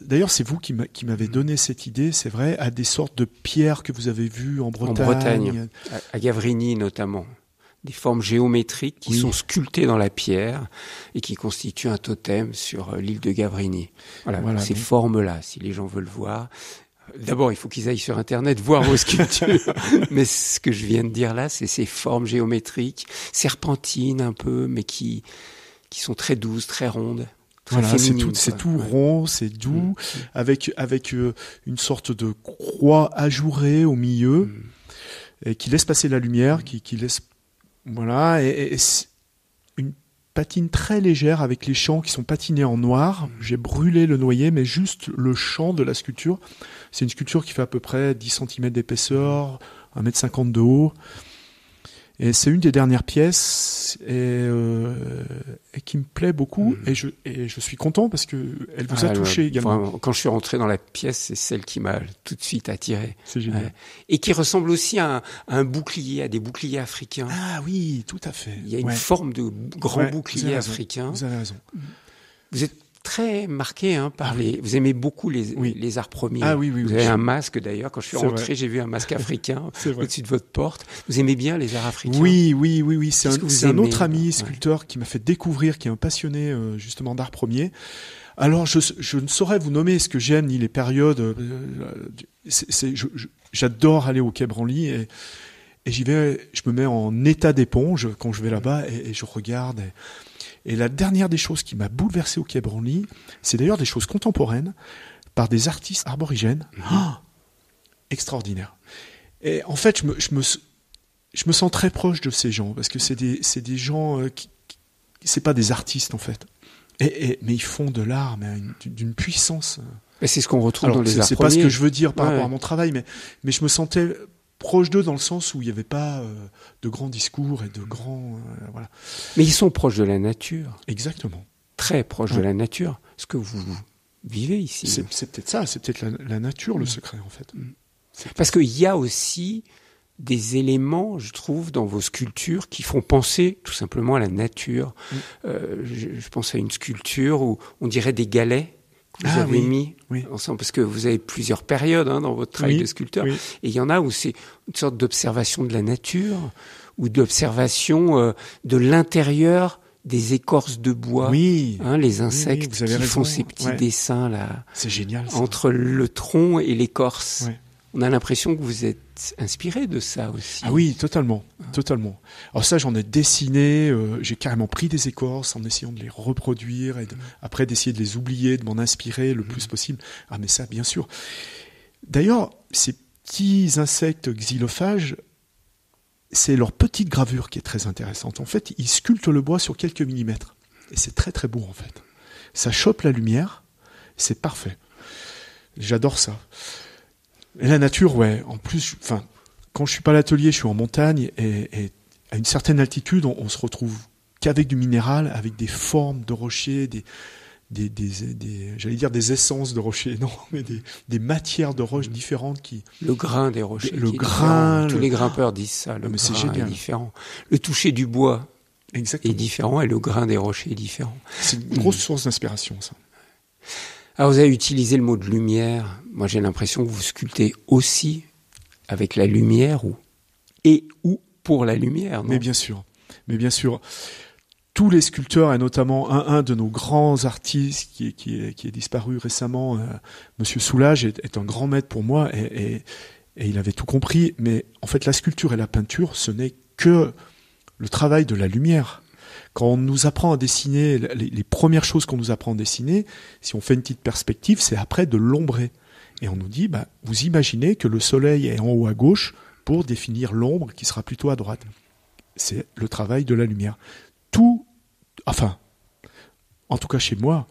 D'ailleurs, c'est vous qui m'avez donné cette idée, c'est vrai, à des sortes de pierres que vous avez vues en Bretagne.
En Bretagne, à Gavrini notamment. Des formes géométriques qui sont sculptées dans la pierre et qui constituent un totem sur l'île de Gavrini. Voilà ces formes-là, si les gens veulent voir... D'abord, il faut qu'ils aillent sur Internet voir vos sculptures. Mais ce que je viens de dire là, c'est ces formes géométriques, serpentines un peu, mais qui sont très douces, très rondes, très féminines.
C'est tout rond, c'est doux, avec une sorte de croix ajourée au milieu, et qui laisse passer la lumière, qui laisse... Voilà, et une patine très légère avec les champs qui sont patinés en noir. J'ai brûlé le noyer, mais juste le champ de la sculpture. C'est une sculpture qui fait à peu près 10 cm d'épaisseur, 1,50 m de haut. Et c'est une des dernières pièces et qui me plaît beaucoup et je suis content parce que elle vous a touché également.
Vraiment, quand je suis rentré dans la pièce, c'est celle qui m'a tout de suite attiré.
C'est génial. Ouais.
Et qui ressemble aussi à un bouclier, à des boucliers africains.
Ah oui, tout à fait.
Il y a une forme de grand bouclier africain.
Vous avez raison.
Vous êtes très marqué par vous aimez beaucoup les arts premiers.
Ah oui,
vous avez un masque d'ailleurs. Quand je suis rentré, j'ai vu un masque africain au-dessus de votre porte. Vous aimez bien les arts africains?
Oui. C'est un autre ami sculpteur qui m'a fait découvrir, qui est un passionné justement d'art premier. Alors je ne saurais vous nommer ce que j'aime ni les périodes. J'adore aller au Quai Branly et j'y vais. Je me mets en état d'éponge quand je vais là-bas et je regarde. Et la dernière des choses qui m'a bouleversé au Quai Branly, c'est d'ailleurs des choses contemporaines par des artistes aborigènes. Extraordinaire. Et en fait, je me sens très proche de ces gens parce que c'est des gens c'est pas des artistes en fait. Mais ils font de l'art, mais d'une puissance.
Mais c'est ce qu'on retrouve dans les arts premiers.
C'est pas ce que je veux dire par rapport à mon travail, mais je me sentais proche d'eux dans le sens où il n'y avait pas de grands discours et de grands... voilà.
Mais ils sont proches de la nature.
Exactement.
Très proches de la nature. Ce que vous vivez ici.
C'est peut-être ça, c'est peut-être la nature le secret en fait.
Parce qu'il y a aussi des éléments, je trouve, dans vos sculptures qui font penser tout simplement à la nature. Je pense à une sculpture où on dirait des galets. Vous avez mis ensemble, parce que vous avez plusieurs périodes dans votre travail de sculpteur. Et il y en a où c'est une sorte d'observation de la nature ou d'observation de l'intérieur des écorces de bois. Les insectes qui font ces petits dessins là.
C'est génial. Ça.
Entre le tronc et l'écorce. On a l'impression que vous êtes inspiré de ça aussi.
Ah oui, totalement. Alors ça, j'en ai dessiné, j'ai carrément pris des écorces en essayant de les reproduire et après d'essayer de les oublier, de m'en inspirer le plus possible. Ah mais ça, bien sûr. D'ailleurs, ces petits insectes xylophages, c'est leur petite gravure qui est très intéressante. En fait, ils sculptent le bois sur quelques millimètres. Et c'est très très beau en fait. Ça chope la lumière, c'est parfait. J'adore ça. Et la nature, en plus, quand je suis pas à l'atelier, je suis en montagne et à une certaine altitude, on se retrouve qu'avec du minéral, avec des formes de rochers, j'allais dire des essences de rochers, non, mais des matières de roches différentes qui.
Le grain des rochers. Tous les grimpeurs disent ça. Le grain est différent. Le toucher du bois est différent et le grain des rochers est différent.
C'est une grosse source d'inspiration, ça.
Alors vous avez utilisé le mot de lumière. Moi j'ai l'impression que vous sculptez aussi avec la lumière ou pour la lumière. Non ?
Mais bien sûr. Tous les sculpteurs, et notamment un de nos grands artistes qui est disparu récemment, Monsieur Soulages, est un grand maître pour moi et il avait tout compris. Mais en fait la sculpture et la peinture, ce n'est que le travail de la lumière. Quand on nous apprend à dessiner, les premières choses qu'on nous apprend à dessiner, si on fait une petite perspective, c'est après de l'ombrer. Et on nous dit, vous imaginez que le soleil est en haut à gauche pour définir l'ombre qui sera plutôt à droite. C'est le travail de la lumière. En tout cas chez moi,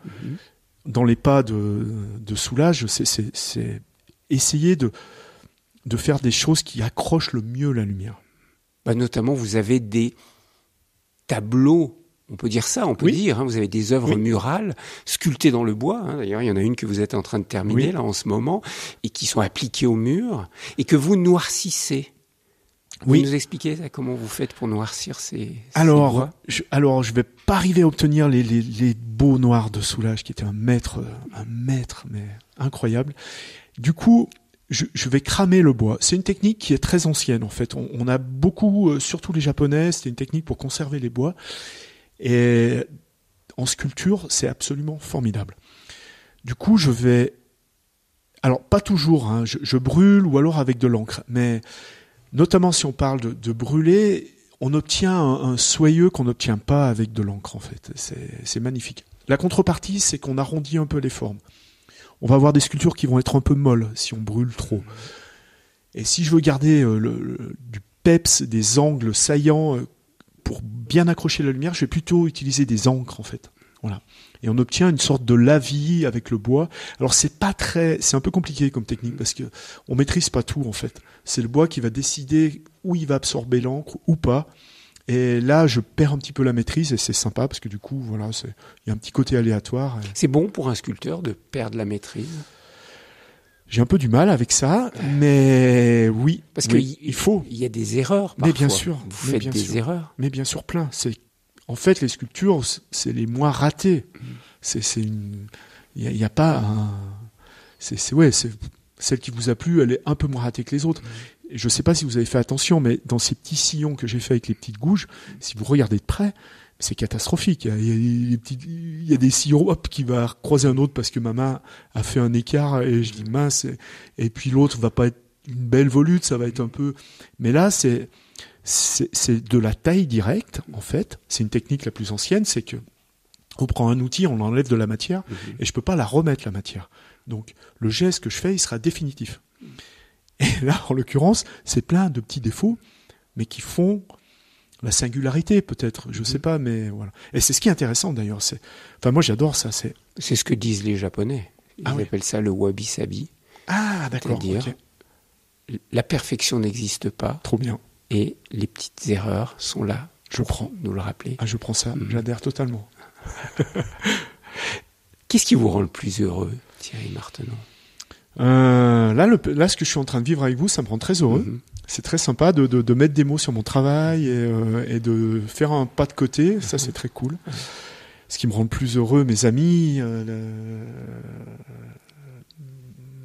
dans les pas de Soulages, c'est essayer de faire des choses qui accrochent le mieux la lumière.
Notamment, vous avez des tableaux, on peut dire ça, vous avez des œuvres murales sculptées dans le bois, d'ailleurs il y en a une que vous êtes en train de terminer là en ce moment, et qui sont appliquées au mur, et que vous noircissez. Vous nous expliquez comment vous faites pour noircir ces bois ?
Je vais pas arriver à obtenir les beaux noirs de Soulages, qui était un maître mais incroyable. Du coup, je vais cramer le bois. C'est une technique qui est très ancienne en fait. On a beaucoup, surtout les Japonais, c'était une technique pour conserver les bois. Et en sculpture, c'est absolument formidable. Du coup, alors pas toujours, je brûle ou alors avec de l'encre, mais notamment si on parle de brûler, on obtient un soyeux qu'on n'obtient pas avec de l'encre en fait. C'est magnifique. La contrepartie, c'est qu'on arrondit un peu les formes. On va avoir des sculptures qui vont être un peu molles si on brûle trop. Et si je veux garder du peps, des angles saillants pour bien accrocher la lumière, je vais plutôt utiliser des encres en fait. Voilà. Et on obtient une sorte de lavis avec le bois. Alors c'est un peu compliqué comme technique parce que on maîtrise pas tout en fait. C'est le bois qui va décider où il va absorber l'encre ou pas. Et là, je perds un petit peu la maîtrise et c'est sympa parce que du coup, voilà, il y a un petit côté aléatoire.
C'est bon pour un sculpteur de perdre la maîtrise?
J'ai un peu du mal avec ça, mais oui,
parce
oui, il faut.
Il y a des erreurs parfois.
Mais bien sûr,
vous faites des erreurs.
Mais bien sûr, plein. En fait, les sculptures, c'est les moins ratées. Il y a pas un. C'est celle qui vous a plu, elle est un peu moins ratée que les autres. Et je sais pas si vous avez fait attention, mais dans ces petits sillons que j'ai fait avec les petites gouges, si vous regardez de près, c'est catastrophique. Il y a des sillons, hop, qui va croiser un autre parce que ma main a fait un écart et je dis mince. Et puis l'autre va pas être une belle volute, ça va être un peu. Mais là, c'est de la taille directe, en fait. C'est une technique la plus ancienne, c'est que on prend un outil, on enlève de la matière et je peux pas la remettre, la matière. Donc, le geste que je fais, il sera définitif. Et là, en l'occurrence, c'est plein de petits défauts, mais qui font la singularité, peut-être. Je sais pas, mais voilà. Et c'est ce qui est intéressant, d'ailleurs. Enfin, moi, j'adore ça. C'est
ce que disent les Japonais. Ils appellent ça le wabi-sabi.
Ah, d'accord.
C'est-à-dire, la perfection n'existe pas.
Trop bien.
Et les petites erreurs sont là.
Je prends.
Nous le rappeler.
Ah, je prends ça. J'adhère totalement.
Qu'est-ce qui vous rend le plus heureux, Thierry Martenon?
Là, ce que je suis en train de vivre avec vous, ça me rend très heureux. C'est très sympa de mettre des mots sur mon travail et de faire un pas de côté. Ça, c'est très cool. Ce qui me rend le plus heureux, mes amis,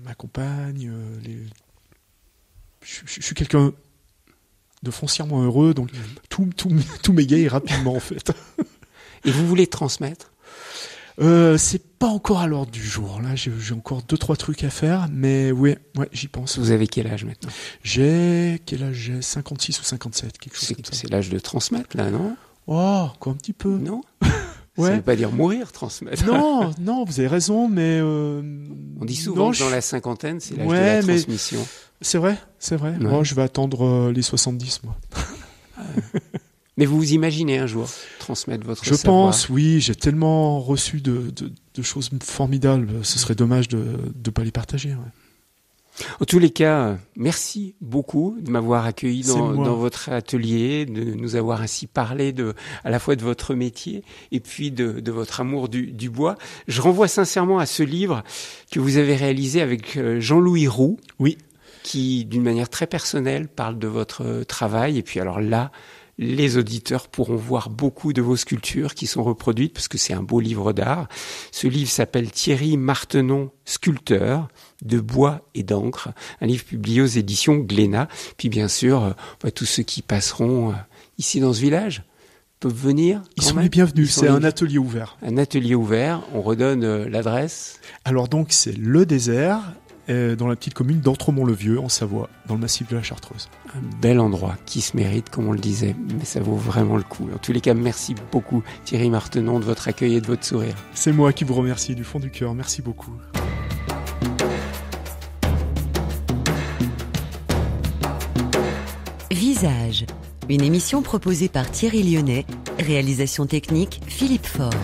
ma compagne. Je suis quelqu'un de foncièrement heureux, donc tout m'égaye rapidement, en fait.
Et vous voulez transmettre?
C'est pas encore à l'ordre du jour. Là, j'ai encore 2-3 trucs à faire, mais ouais, j'y pense.
Vous avez quel âge maintenant?
Quel âge j'ai? 56 ou 57, quelque chose comme ça.
C'est l'âge de transmettre, là, non?
Oh, quoi, un petit peu.
Non?
Ouais.
Ça veut pas dire mourir, transmettre.
Non, vous avez raison, mais
on dit souvent que dans la cinquantaine, c'est l'âge de la transmission.
C'est vrai.
Ouais.
Moi, je vais attendre les 70, moi.
Mais vous vous imaginez un jour transmettre votre
savoir? Je pense, oui. J'ai tellement reçu de choses formidables. Ce serait dommage de ne pas les partager. Ouais.
En tous les cas, merci beaucoup de m'avoir accueilli dans votre atelier, de nous avoir ainsi parlé à la fois de votre métier et puis de votre amour du bois. Je renvoie sincèrement à ce livre que vous avez réalisé avec Jean-Louis Roux.
Oui.
Qui, d'une manière très personnelle, parle de votre travail. Et puis alors là, les auditeurs pourront voir beaucoup de vos sculptures qui sont reproduites parce que c'est un beau livre d'art. Ce livre s'appelle Thierry Martenon, sculpteur de bois et d'encre, un livre publié aux éditions Glénat. Puis bien sûr, tous ceux qui passeront ici dans ce village peuvent venir.
Ils sont les bienvenus, c'est un atelier ouvert.
Un atelier ouvert, on redonne l'adresse.
Alors donc c'est Le Désert, dans la petite commune d'Entremont-le-Vieux, en Savoie, dans le massif de la Chartreuse.
Un bel endroit qui se mérite, comme on le disait, mais ça vaut vraiment le coup. En tous les cas, merci beaucoup Thierry Martenon de votre accueil et de votre sourire.
C'est moi qui vous remercie du fond du cœur, merci beaucoup.
Visage, une émission proposée par Thierry Lyonnais, réalisation technique Philippe Faure.